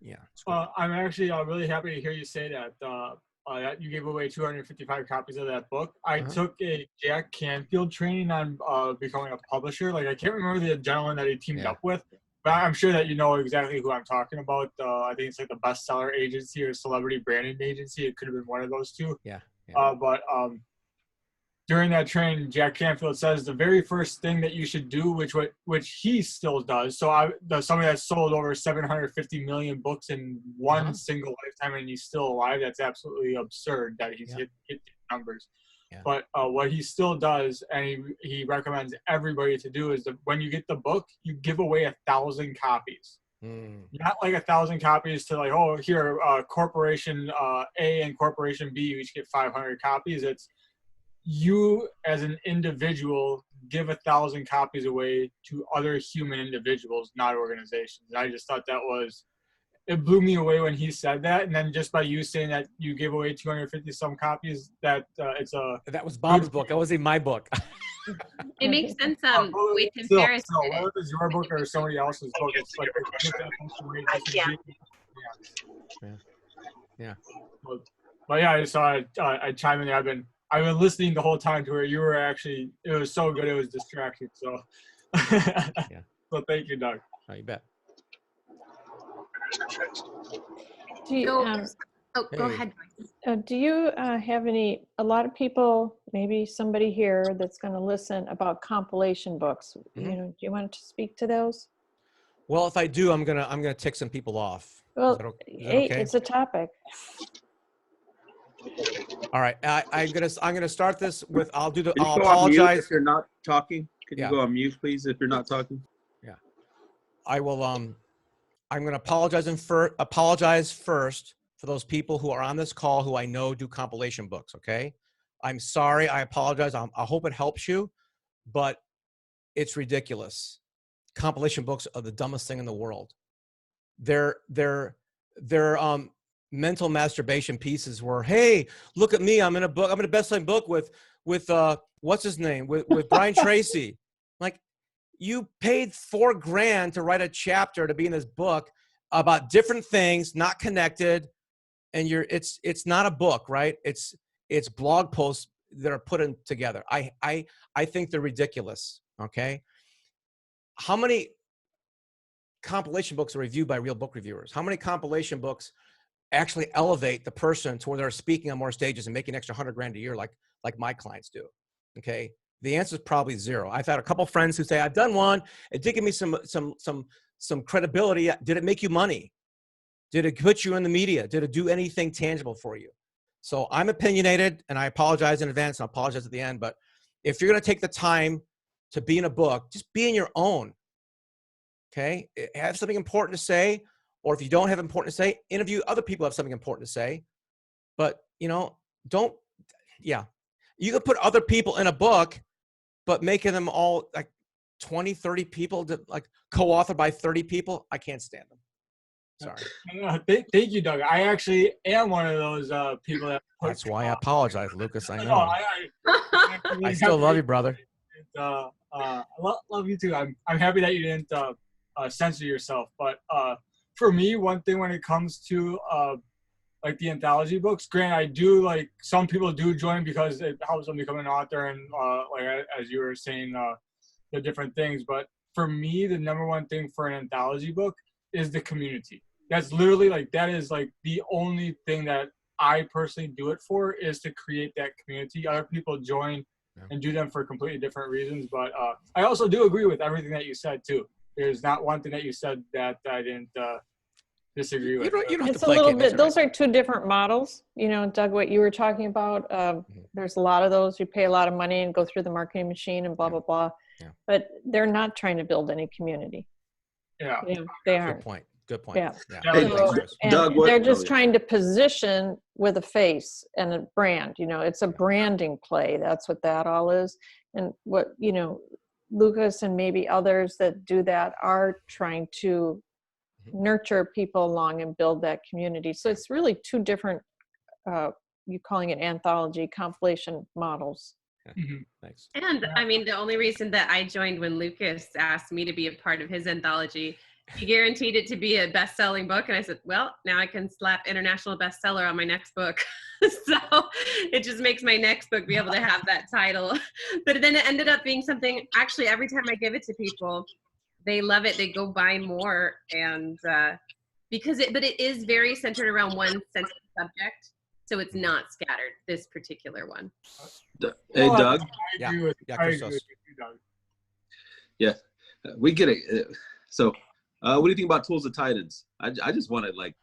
Yeah. I'm actually really happy to hear you say that. That you gave away 255 copies of that book. I took a Jack Canfield training on becoming a publisher. Like, I can't remember the gentleman that he teamed up with, but I'm sure that you know exactly who I'm talking about. I think it's like the bestseller agency or celebrity branding agency. It could have been one of those two. Yeah. But during that training, Jack Canfield says the very first thing that you should do, which he still does. So somebody that sold over 750 million books in one single lifetime, and he's still alive. That's absolutely absurd that he's hit the numbers. Yeah. But what he still does, and he recommends everybody to do, is that when you get the book, you give away 1,000 copies. Not like 1,000 copies to like, oh, here, corporation A and corporation B, you each get 500 copies. It's you as an individual give 1,000 copies away to other human individuals, not organizations. And I just thought it blew me away when he said that. And then just by you saying that you give away 250 some copies, that was Bob's book. That wasn't my book. It makes sense. With still, comparison, whether it's your book or somebody else's book, it's like yeah. But yeah, so I chime in there. I've been listening the whole time to where you were actually. It was so good. It was distracting. So, yeah. So thank you, Doug. Oh, you bet. Do you, go ahead. Do you have a lot of people, maybe somebody here that's going to listen about compilation books? You know, do you want to speak to those? Well, if I do, I'm gonna tick some people off. Well, is that hey, okay? it's a topic. All right, I'm gonna start this with I'll apologize. If you're not talking, can you go on mute, please? If you're not talking. Yeah, I will. I'm gonna apologize first for those people who are on this call who I know do compilation books. Okay, I'm sorry. I apologize. I hope it helps you, but it's ridiculous. Compilation books are the dumbest thing in the world. their mental masturbation pieces were, hey, look at me, I'm in a book, I'm in a best-selling book with what's his name, with Brian Tracy. Like, you paid $4,000 to write a chapter to be in this book about different things, not connected, and it's not a book, right? It's blog posts that are put in together. I think they're ridiculous. Okay, how many compilation books are reviewed by real book reviewers? How many compilation books actually elevate the person to where they're speaking on more stages and making an extra $100,000 a year like my clients do? Okay, the answer is probably zero. I've had a couple friends who say, I've done one, it did give me some credibility. Did it make you money? Did it put you in the media? Did it do anything tangible for you? So I'm opinionated, and I apologize in advance, and I'll apologize at the end, but if you're going to take the time to be in a book, just be in your own. Okay, have something important to say, or if you don't have important to say, interview other people who have something important to say. But, you know, you can put other people in a book, but making them all like 20, 30 people, like co-authored by 30 people, I can't stand them. Sorry. Thank you, Doug. I actually am one of those people that. That's why I apologize, Lucas. I know. I still love you, brother. I love you too. I'm happy that you didn't censor yourself. But for me, one thing when it comes to like the anthology books, granted, I do like some people do join because it helps them become an author and like as you were saying, the different things. But for me, the number one thing for an anthology book is the community. That's literally like, that is like the only thing that I personally do it for, is to create that community. Other people join and do them for completely different reasons. But I also do agree with everything that you said too. There's not one thing that you said that I didn't disagree with. You don't have It's to a play little games, bit, those are two different models. You know, Doug, what you were talking about, there's a lot of those. You pay a lot of money and go through the marketing machine and blah, blah, blah. Yeah. But they're not trying to build any community. Yeah. You know, they aren't. Good point. Yeah. Hey, So, Doug, they're just trying to position with a face and a brand. You know, it's a branding play. That's what that all is. And what, you know, Lucas and maybe others that do that are trying to nurture people along and build that community. So it's really two different, you calling it anthology, compilation models. Thanks. And I mean, the only reason that I joined when Lucas asked me to be a part of his anthology, he guaranteed it to be a best-selling book. And I said, well, now I can slap international bestseller on my next book. So it just makes my next book be able to have that title. But then it ended up being something, actually, every time I give it to people, they love it. They go buy more. And because it is very centered around one central subject. So it's not scattered, this particular one. Hey, Doug. I agree with you, Doug. Yeah, we get it. So what do you think about Tools of Titans? I just wanted like.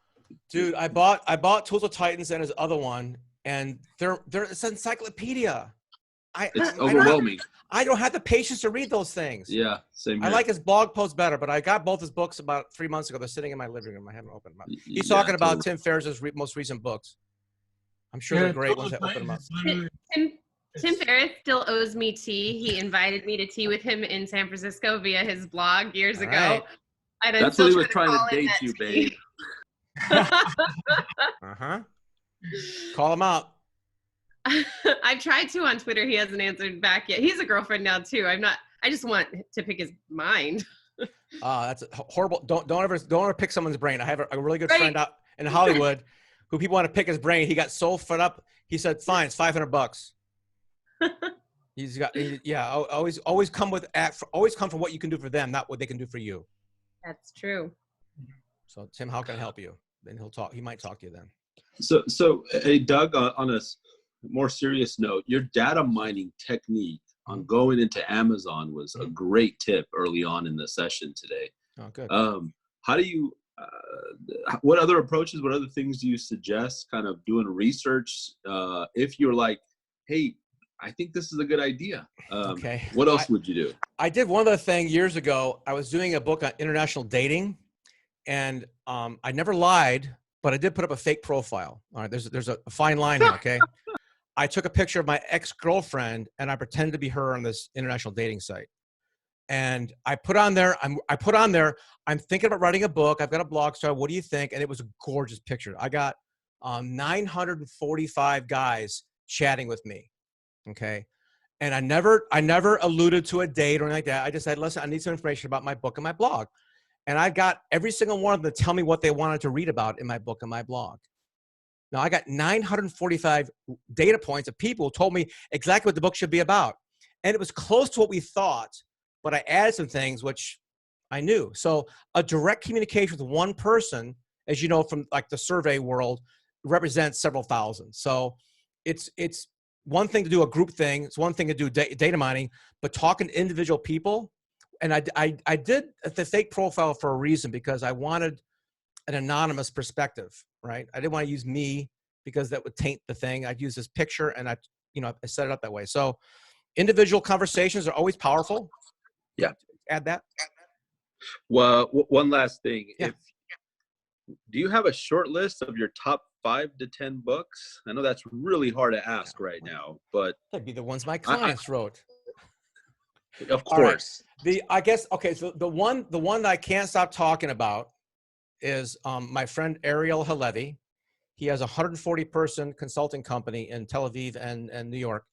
Dude, I bought Tools of Titans and his other one, and it's an encyclopedia. It's overwhelming. I don't have the patience to read those things. Yeah, same here. I like his blog posts better, but I got both his books about 3 months ago. They're sitting in my living room. I haven't opened them up. He's talking about Tim Ferriss's most recent books. I'm sure they're great once I open them up. Tim Ferriss still owes me tea. He invited me to tea with him in San Francisco via his blog years ago. Right. And that's what he was trying to date you, babe. Call him out. I've tried to on Twitter. He hasn't answered back yet. He's a girlfriend now too. I just want to pick his mind. That's horrible. Don't ever pick someone's brain. I have a really good friend out in Hollywood who people want to pick his brain. He got so fed up. He said, fine, it's $500. Always come from what you can do for them, not what they can do for you. That's true. So Tim, how can I help you? Then he might talk to you then. So hey, Doug, on a more serious note, your data mining technique on going into Amazon was a great tip early on in the session today. Oh, good. How do you, what other approaches, what other things do you suggest kind of doing research if you're like, hey, I think this is a good idea. Okay. What else would you do? I did one other thing years ago. I was doing a book on international dating, and I never lied, but I did put up a fake profile. All right, there's a fine line here, okay? I took a picture of my ex-girlfriend, and I pretended to be her on this international dating site. And I put on there, I'm thinking about writing a book. I've got a blog star. What do you think? And it was a gorgeous picture. I got 945 guys chatting with me. Okay. And I never alluded to a date or anything like that. I just said, listen, I need some information about my book and my blog. And I got every single one of them to tell me what they wanted to read about in my book and my blog. Now I got 945 data points of people who told me exactly what the book should be about. And it was close to what we thought, but I added some things which I knew. So a direct communication with one person, as you know, from like the survey world, represents several thousand. So it's one thing to do a group thing. It's one thing to do data mining, but talking to individual people. And I did the fake profile for a reason, because I wanted an anonymous perspective, right? I didn't want to use me because that would taint the thing. I'd use this picture, and I set it up that way. So individual conversations are always powerful. Yeah. Add that. Well, one last thing. Yeah. Do you have a short list of your top 5 to 10 books? I know that's really hard to ask right now, but That'd be the ones my clients wrote. Of course. Right. I guess, okay, so the one that I can't stop talking about is my friend Ariel Halevi. He has a 140-person consulting company in Tel Aviv and New York.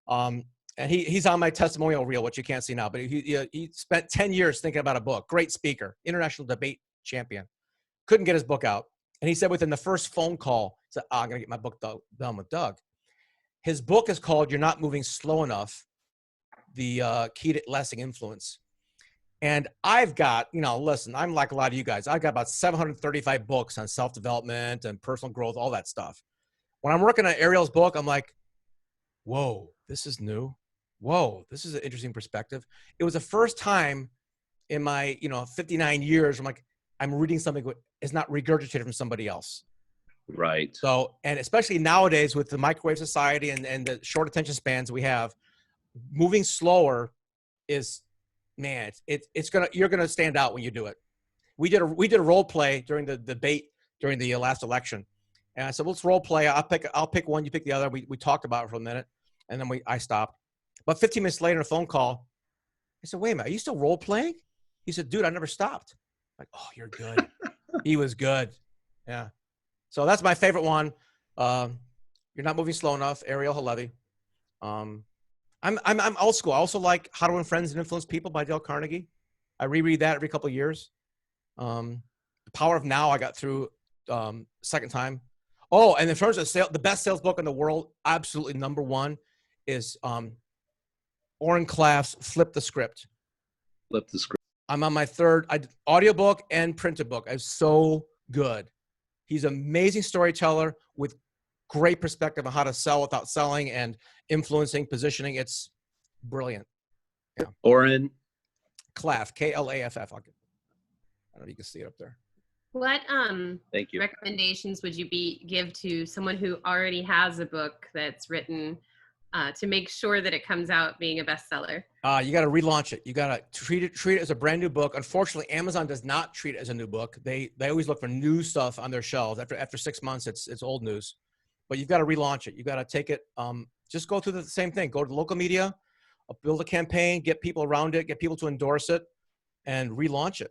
And he's on my testimonial reel, which you can't see now, but he spent 10 years thinking about a book. Great speaker, international debate champion. Couldn't get his book out. And he said within the first phone call, he said, I'm going to get my book done with Doug. His book is called You're Not Moving Slow Enough, the Key to Lasting Influence. And I've got, listen, I'm like a lot of you guys. I've got about 735 books on self-development and personal growth, all that stuff. When I'm working on Ariel's book, I'm like, whoa, this is new. Whoa, this is an interesting perspective. It was the first time in my, 59 years, I'm reading something that is not regurgitated from somebody else. Right. So, and especially nowadays with the microwave society and the short attention spans we have, moving slower is, man, you're gonna stand out when you do it. We did a role play during the debate during the last election, and I said, let's role play. I'll pick one, you pick the other. We talked about it for a minute, and then I stopped. But 15 minutes later, in a phone call, I said, wait a minute, are you still role playing? He said, dude, I never stopped. I'm like, oh, you're good. He was good. Yeah. So that's my favorite one. You're Not Moving Slow Enough, Ariel Halevi. I'm old school. I also like How to Win Friends and Influence People by Dale Carnegie. I reread that every couple of years. The Power of Now I got through second time. Oh, and in terms of the best sales book in the world, absolutely number one is Oren Klaff's Flip the Script. Flip the Script. I'm on my third audiobook and printed book. It's so good. He's an amazing storyteller with great perspective on how to sell without selling and influencing, positioning. It's brilliant. Yeah. Oren Klaff, Klaff. I don't know if you can see it up there. What Thank you. recommendations would you give to someone who already has a book that's written to make sure that it comes out being a bestseller? You got to relaunch it. You got to treat it as a brand new book. Unfortunately, Amazon does not treat it as a new book. They always look for new stuff on their shelves. After 6 months, it's old news. But you've got to relaunch it. You got to take it. Just go through the same thing. Go to the local media, build a campaign, get people around it, get people to endorse it, and relaunch it.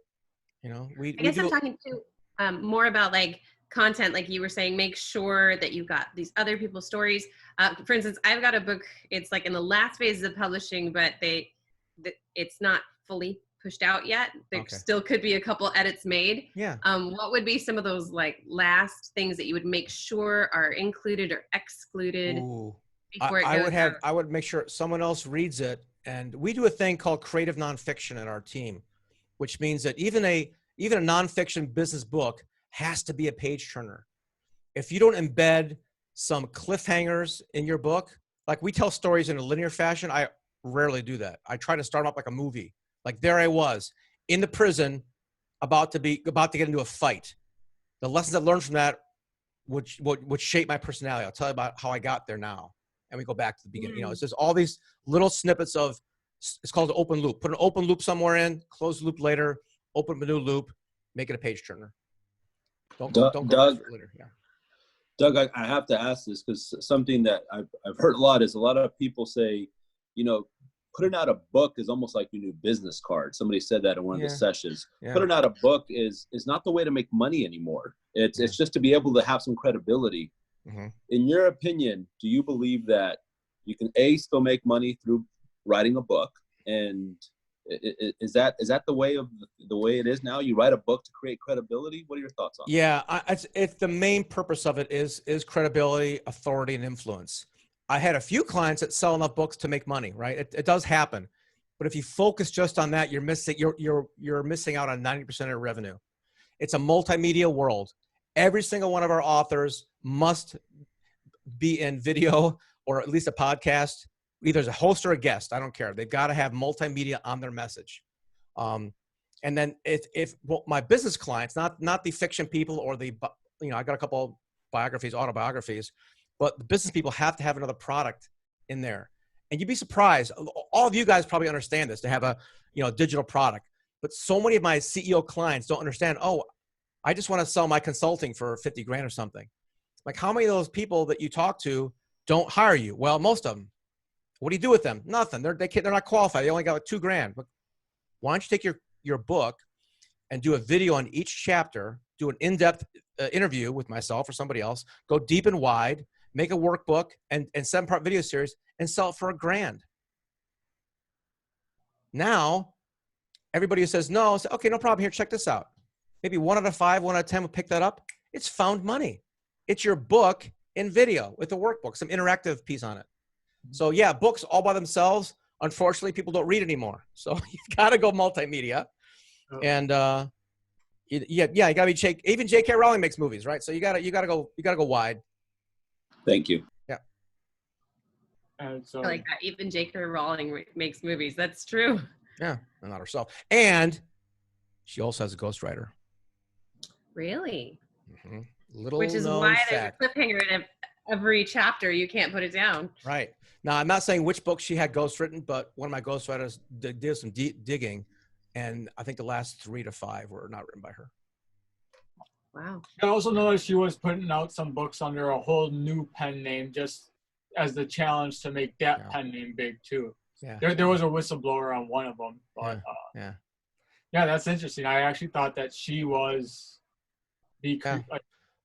I guess I'm talking to more about like content, like you were saying. Make sure that you've got these other people's stories. For instance, I've got a book. It's like in the last phases of publishing, but it's not fully pushed out yet. There still could be a couple edits made. Yeah. What would be some of those like last things that you would make sure are included or excluded? Ooh. Before it goes out? I would make sure someone else reads it. And we do a thing called creative nonfiction in our team, which means that even a nonfiction business book has to be a page turner. If you don't embed some cliffhangers in your book, like we tell stories in a linear fashion, I rarely do that. I try to start them up like a movie. Like there I was in the prison about to get into a fight. The lessons I learned from that would shape my personality. I'll tell you about how I got there now. And we go back to the beginning. It's just all these little snippets of, it's called an open loop. Put an open loop somewhere in, close the loop later, open a new loop, make it a page turner. Don't go later. Yeah. Doug, I have to ask this because something that I've heard a lot is a lot of people say, putting out a book is almost like your new business card. Somebody said that in one of the sessions. Putting out a book is not the way to make money anymore. It's just to be able to have some credibility. In your opinion, do you believe that you can still make money through writing a book? And is that the way it is now? You write a book to create credibility. What are your thoughts on that? Yeah, it's the main purpose of it is credibility, authority, and influence. I had a few clients that sell enough books to make money, right? It does happen, but if you focus just on that, you're missing out on 90% of your revenue. It's a multimedia world. Every single one of our authors must be in video or at least a podcast, either as a host or a guest. I don't care. They've got to have multimedia on their message. And then if my business clients, not the fiction people or I got a couple biographies, autobiographies, but the business people have to have another product in there. And you'd be surprised. All of you guys probably understand this, to have a digital product. But so many of my CEO clients don't understand, I just want to sell my consulting for 50 grand or something. Like, how many of those people that you talk to don't hire you? Well, most of them. What do you do with them? Nothing. They're not qualified. They only got like $2 grand. But why don't you take your book and do a video on each chapter, do an in-depth interview with myself or somebody else, go deep and wide, make a workbook and 7-part video series and sell it for $1 grand. Now, everybody who says no, say, okay, no problem. Here, check this out. Maybe 1 out of 5, 1 out of 10 will pick that up. It's found money. It's your book in video with a workbook, some interactive piece on it. So yeah, books all by themselves, unfortunately, people don't read anymore. So you've got to go multimedia. And you gotta be even J.K. Rowling makes movies, right? So you gotta go wide. Thank you. Yeah. So, I like that. Even J.K. Rowling makes movies. That's true. Yeah, and not herself. And she also has a ghostwriter. Really? Which is why there's a cliffhanger in every chapter. You can't put it down. Right. Now, I'm not saying which book she had ghostwritten, but one of my ghostwriters did some digging, and I think the last 3 to 5 were not written by her. Wow. I also noticed she was putting out some books under a whole new pen name, just as the challenge to make that pen name big too. Yeah. There was a whistleblower on one of them, but yeah, that's interesting. I actually thought that she was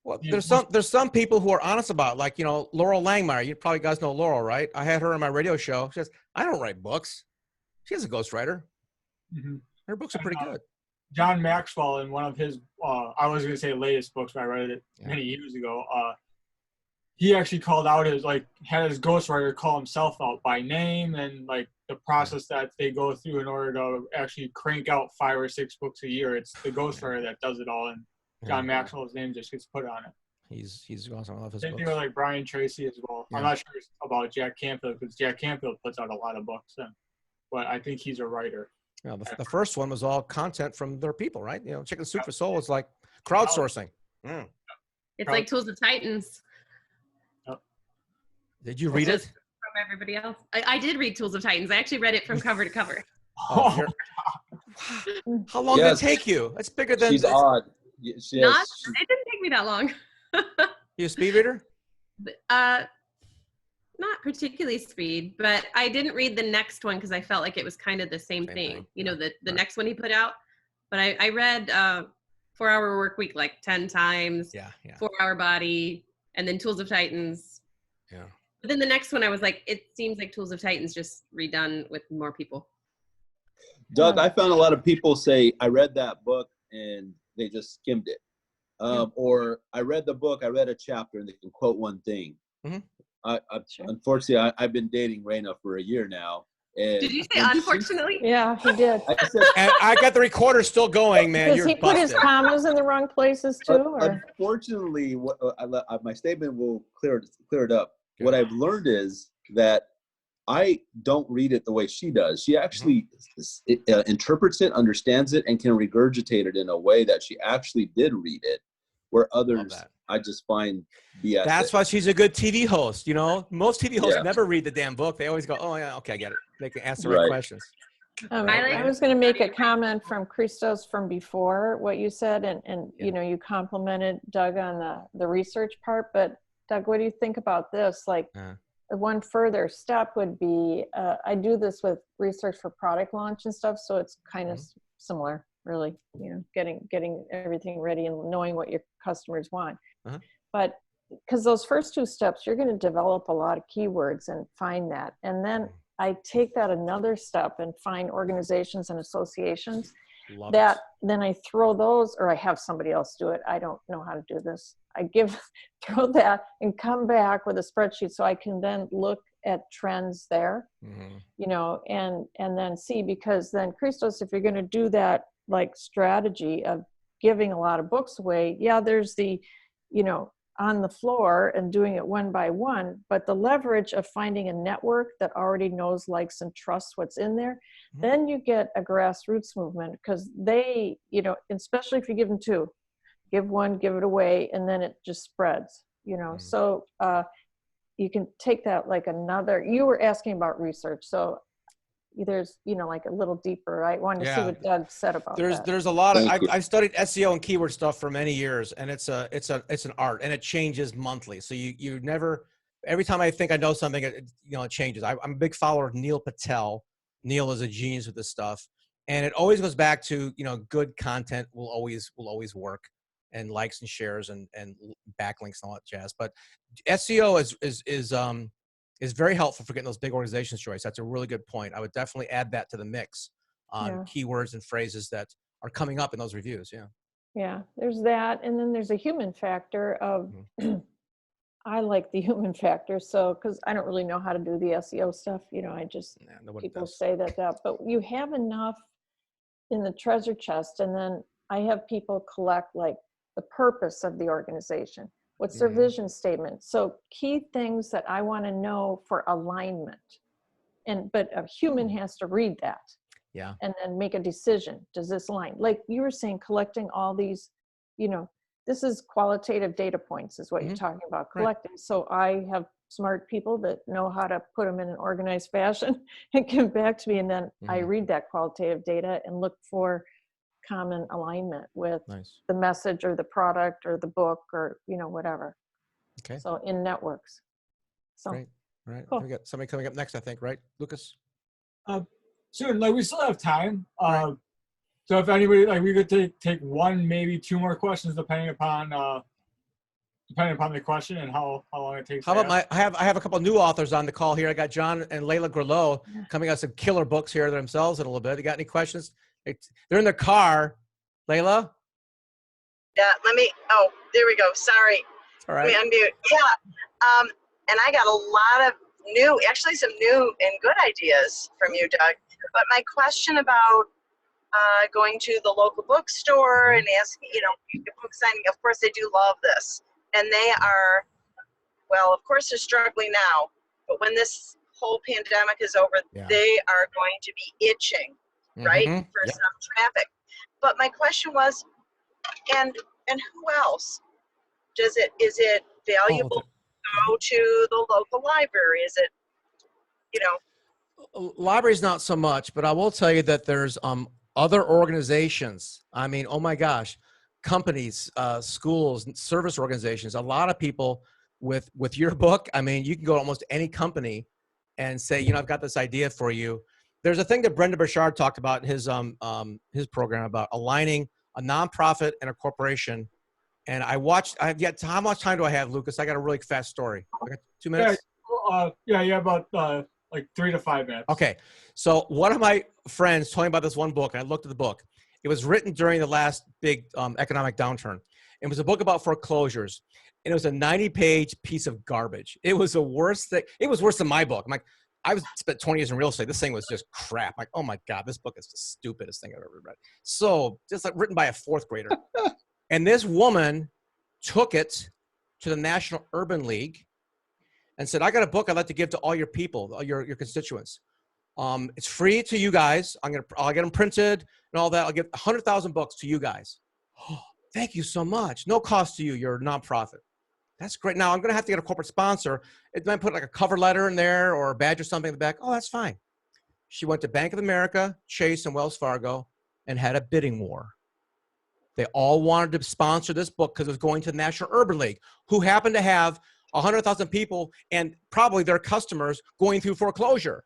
well, there's some people who are honest about it, like, Laurel Langmeyer. You probably guys know Laurel, right? I had her on my radio show. She says, I don't write books. She has a ghostwriter. Her books are pretty good. John Maxwell, in one of his, I was going to say latest books, but I read it many years ago. He actually called out had his ghostwriter call himself out by name and the process that they go through in order to actually crank out 5 or 6 books a year. It's the ghostwriter that does it all, and John Maxwell's name just gets put on it. He's awesome. I love his Same books. thing with Brian Tracy as well. I'm not sure about Jack Canfield, because Jack Canfield puts out a lot of books, but I think he's a writer. Yeah, the first one was all content from their people, right? Chicken Soup for Soul is like crowdsourcing. It's like Tools of Titans. Did you read it? From everybody else. I did read Tools of Titans. I actually read it from cover to cover. How long did it take you? That's bigger than. She's odd. It didn't take me that long. You a speed reader? Not particularly speed, but I didn't read the next one because I felt like it was kind of the same thing. The next one he put out. But I read 4-Hour Work Week like 10 times. 4-Hour Body, and then Tools of Titans. Yeah. But then the next one I was like, it seems like Tools of Titans just redone with more people. Doug, I found a lot of people say, I read that book and they just skimmed it. Or I read the book, I read a chapter, and they can quote one thing. Unfortunately, I've been dating Raina for a year now. And did you say unfortunately? Yeah, he did. And I got the recorder still going, man. Does he put his commas in the wrong places too? Unfortunately, my statement will clear it up. Good. What I've learned is that I don't read it the way she does. She actually interprets it, understands it, and can regurgitate it in a way that she actually did read it, where others I just find BS. That's why she's a good TV host. Most TV hosts never read the damn book. They always go, oh yeah, okay, I get it. They can ask the right questions. I was going to make a comment from Christos from before what you said, and you complimented Doug on the research part, but Doug, what do you think about this? one further step would be, I do this with research for product launch and stuff, so it's kind of similar, really, you know, getting everything ready and knowing what your customers want. But because those first two steps, you're going to develop a lot of keywords and find that. And then I take that another step and find organizations and associations that then I throw those, or I have somebody else do it. I don't know how to do this. I throw that and come back with a spreadsheet so I can then look at trends there, you know, and then see, because then Christos, if you're going to do that like strategy of giving a lot of books away, yeah, there's the, you know, on the floor and doing it one by one, but the leverage of finding a network that already knows, likes, and trusts what's in there, then you get a grassroots movement, because they, you know, especially if you give them two, give one, give it away, and then it just spreads, you know. So you can take that like another, you were asking about research, so there's, you know, like a little deeper. I wanted to see what Doug said about that. There's a lot of, I've studied SEO and keyword stuff for many years, and it's an art, and it changes monthly. So you never, every time I think I know something, you know, it changes. I'm a big follower of Neil Patel. Neil is a genius with this stuff, and it always goes back to, you know, good content will always work, and likes and shares and backlinks and all that jazz. But SEO is very helpful for getting those big organizations, Joyce. That's a really good point. I would definitely add that to the mix on keywords and phrases that are coming up in those reviews. Yeah, there's that. And then there's a human factor of, I like the human factor. So, because I don't really know how to do the SEO stuff, you know, I just, people say that, but you have enough in the treasure chest. And then I have people collect like the purpose of the organization. What's their vision statement? So key things that I want to know for alignment. But a human has to read that. Yeah. And then make a decision. Does this align? Like you were saying, collecting all these, you know, this is qualitative data points is what you're talking about collecting. Right. So I have smart people that know how to put them in an organized fashion and give back to me. And then I read that qualitative data and look for common alignment with the message or the product or the book or, you know, whatever. Okay. So in networks. So great. All right. Cool. We got somebody coming up next, I think, right, Lucas? Soon, like we still have time. So if anybody, like, we could take one, maybe two more questions, depending upon the question and how long it takes. How about I have a couple of new authors on the call here. I got John and Layla Grillo coming out some killer books here themselves in a little bit. You got any questions? They're in the car. Layla? Yeah, oh, there we go. Sorry. All right. Let me unmute. Yeah. And I got a lot of some new and good ideas from you, Doug. But my question about going to the local bookstore and asking, you know, book signing, of course they do love this. And they are, well, of course they're struggling now, but when this whole pandemic is over, they are going to be itching, right, for some traffic. But my question was, and who else? Is it valuable to go to the local library? Is it, you know? Libraries not so much, but I will tell you that there's other organizations. I mean, oh my gosh, companies, schools, service organizations, a lot of people with your book. I mean, you can go to almost any company and say, you know, I've got this idea for you. There's a thing that Brenda Burchard talked about in his program about aligning a nonprofit and a corporation. And how much time do I have, Lucas? I got a really fast story. I got 2 minutes. About like 3 to 5 minutes. Okay. So one of my friends told me about this one book, and I looked at the book. It was written during the last big economic downturn. It was a book about foreclosures, and it was a 90-page piece of garbage. It was the worst thing. It was worse than my book. I'm like, I spent 20 years in real estate. This thing was just crap. Like, oh my God, this book is the stupidest thing I've ever read. So just like written by a 4th grader. And this woman took it to the National Urban League and said, I got a book I'd like to give to all your people, your constituents. It's free to you guys. I'll get them printed and all that. I'll give 100,000 books to you guys. Oh, thank you so much. No cost to you. You're a nonprofit. That's great. Now I'm going to have to get a corporate sponsor. It might put like a cover letter in there or a badge or something in the back. Oh, that's fine. She went to Bank of America, Chase, and Wells Fargo and had a bidding war. They all wanted to sponsor this book because it was going to the National Urban League, who happened to have 100,000 people and probably their customers going through foreclosure.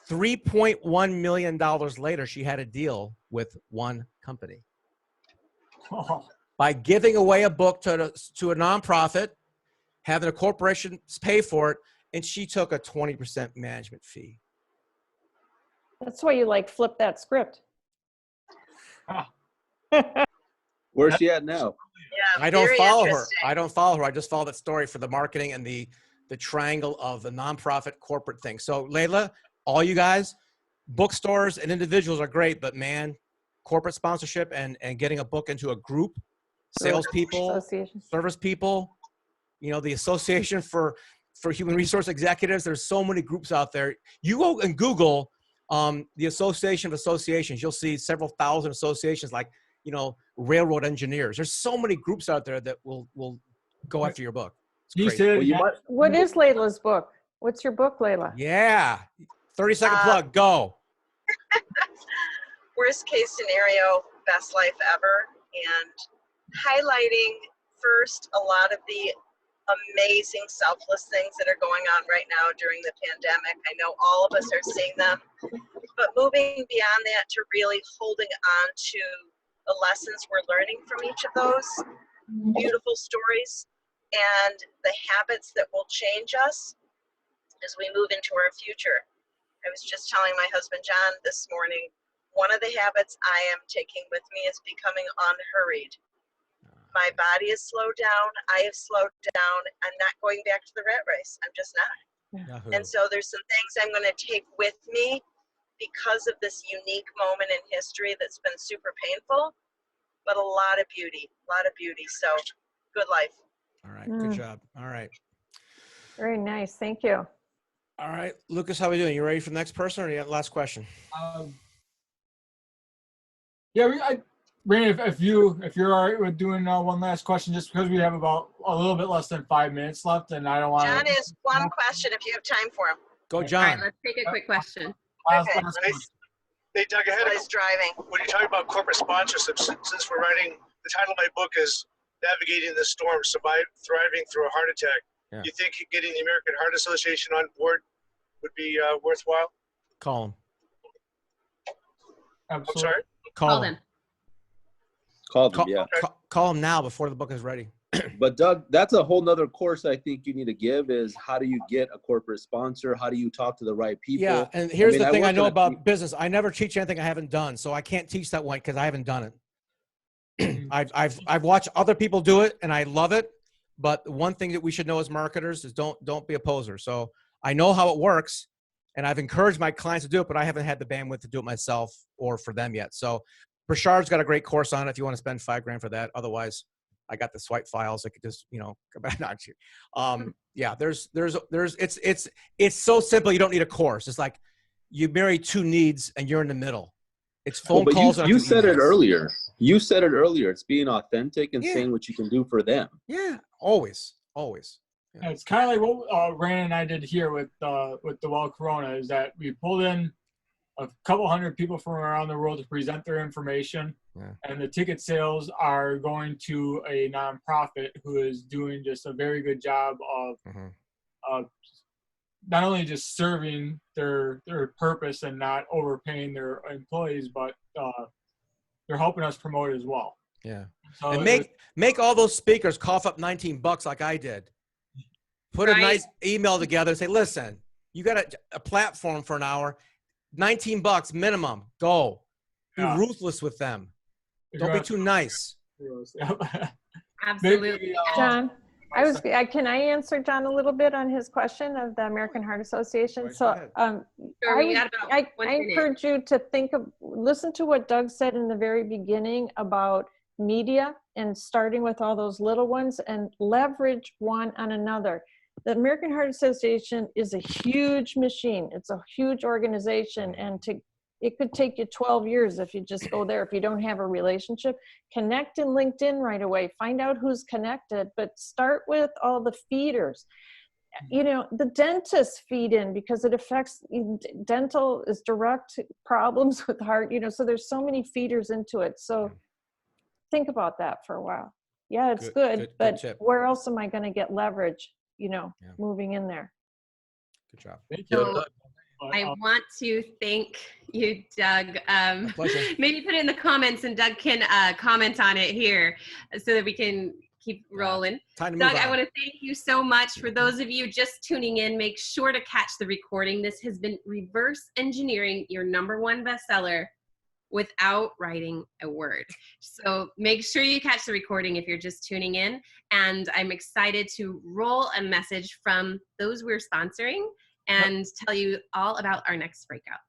$3.1 million later, she had a deal with one company. By giving away a book to a nonprofit, having a corporation pay for it, and she took a 20% management fee. That's why you like flip that script. Where's she at now? Yeah, I don't very follow her. interesting. I don't follow her. I just follow that story for the marketing and the triangle of the nonprofit corporate thing. So Layla, all you guys, bookstores and individuals are great, but man, corporate sponsorship and getting a book into a group, salespeople, Association. service people, you know, the Association for Human Resource Executives. There's so many groups out there. You go and Google the Association of Associations. You'll see several thousand associations, like, you know, railroad engineers. There's so many groups out there that will go after your book. It's crazy. What is Layla's book? What's your book, Layla? Yeah. 30-second plug. Go. Worst case scenario, best life ever, and highlighting first a lot of the amazing selfless things that are going on right now during the pandemic. I know all of us are seeing them, but moving beyond that to really holding on to the lessons we're learning from each of those beautiful stories and the habits that will change us as we move into our future. I was just telling my husband John this morning, one of the habits I am taking with me is becoming unhurried. My body has slowed down. I have slowed down. I'm not going back to the rat race. I'm just not. Yahoo. And so there's some things I'm going to take with me because of this unique moment in history that's been super painful, but a lot of beauty, So good life. All right. Good job. All right. Very nice. Thank you. All right. Lucas, how are we doing? You ready for the next person or you got last question? Brandon, if you're all right with doing one last question, just because we have about a little bit less than 5 minutes left, and I don't want John has one question if you have time for him. Go, All John. right, let's take a quick question. last Okay. question. Hey, Doug, ahead While of he's driving. when you talk about corporate sponsorship, since we're writing, the title of my book is Navigating the Storm, Thriving Through a Heart Attack. Yeah. You think getting the American Heart Association on board would be worthwhile? Call him. Absolutely. I'm sorry? Call him. Call them, yeah. Call him now before the book is ready. But Doug, that's a whole nother course I think you need to give is how do you get a corporate sponsor? How do you talk to the right people? Yeah, and here's the thing I know work in about business. I never teach anything I haven't done, so I can't teach that one because I haven't done it. I've watched other people do it, and I love it. But one thing that we should know as marketers is don't be a poser. So I know how it works, and I've encouraged my clients to do it, but I haven't had the bandwidth to do it myself or for them yet. So Brashard's got a great course on it if you want to spend $5,000 for that. Otherwise, I got the swipe files. I could just, go back. Not you. Yeah, it's so simple. You don't need a course. It's like you marry two needs and you're in the middle. It's phone calls. You said it earlier. You said it earlier. It's being authentic and saying what you can do for them. Yeah, always. Yeah, it's kind of like what Brandon and I did here with the Well Corona is that we pulled in a couple hundred people from around the world to present their information. Yeah. And the ticket sales are going to a nonprofit who is doing just a very good job of not only just serving their purpose and not overpaying their employees, but they're helping us promote it as well. Yeah. So and make all those speakers cough up $19 like I did. Put a nice email together. Say, listen, you got a platform for an hour, $19 minimum. Go. Be ruthless with them. Don't be too nice. Absolutely. John, can I answer John a little bit on his question of the American Heart Association? Sure, I encourage you to listen to what Doug said in the very beginning about media and starting with all those little ones and leverage one on another. The American Heart Association is a huge machine. It's a huge organization, and it could take you 12 years if you just go there. If you don't have a relationship, connect in LinkedIn right away. Find out who's connected, but start with all the feeders. The dentists feed in because it affects dental is direct problems with heart, so there's so many feeders into it. So think about that for a while. Yeah, it's good, but tip. where else am I going to get leverage, you know, Yeah. moving in there? Good job. Thank you. So I want to thank you, Doug. My pleasure. Maybe put it in the comments and Doug can comment on it here so that we can keep rolling. Time to Doug, move on. I want to thank you so much. For those of you just tuning in, make sure to catch the recording. This has been Reverse Engineering Your #1 Bestseller Without Writing a Word. So make sure you catch the recording if you're just tuning in. And I'm excited to roll a message from those we're sponsoring and tell you all about our next breakout.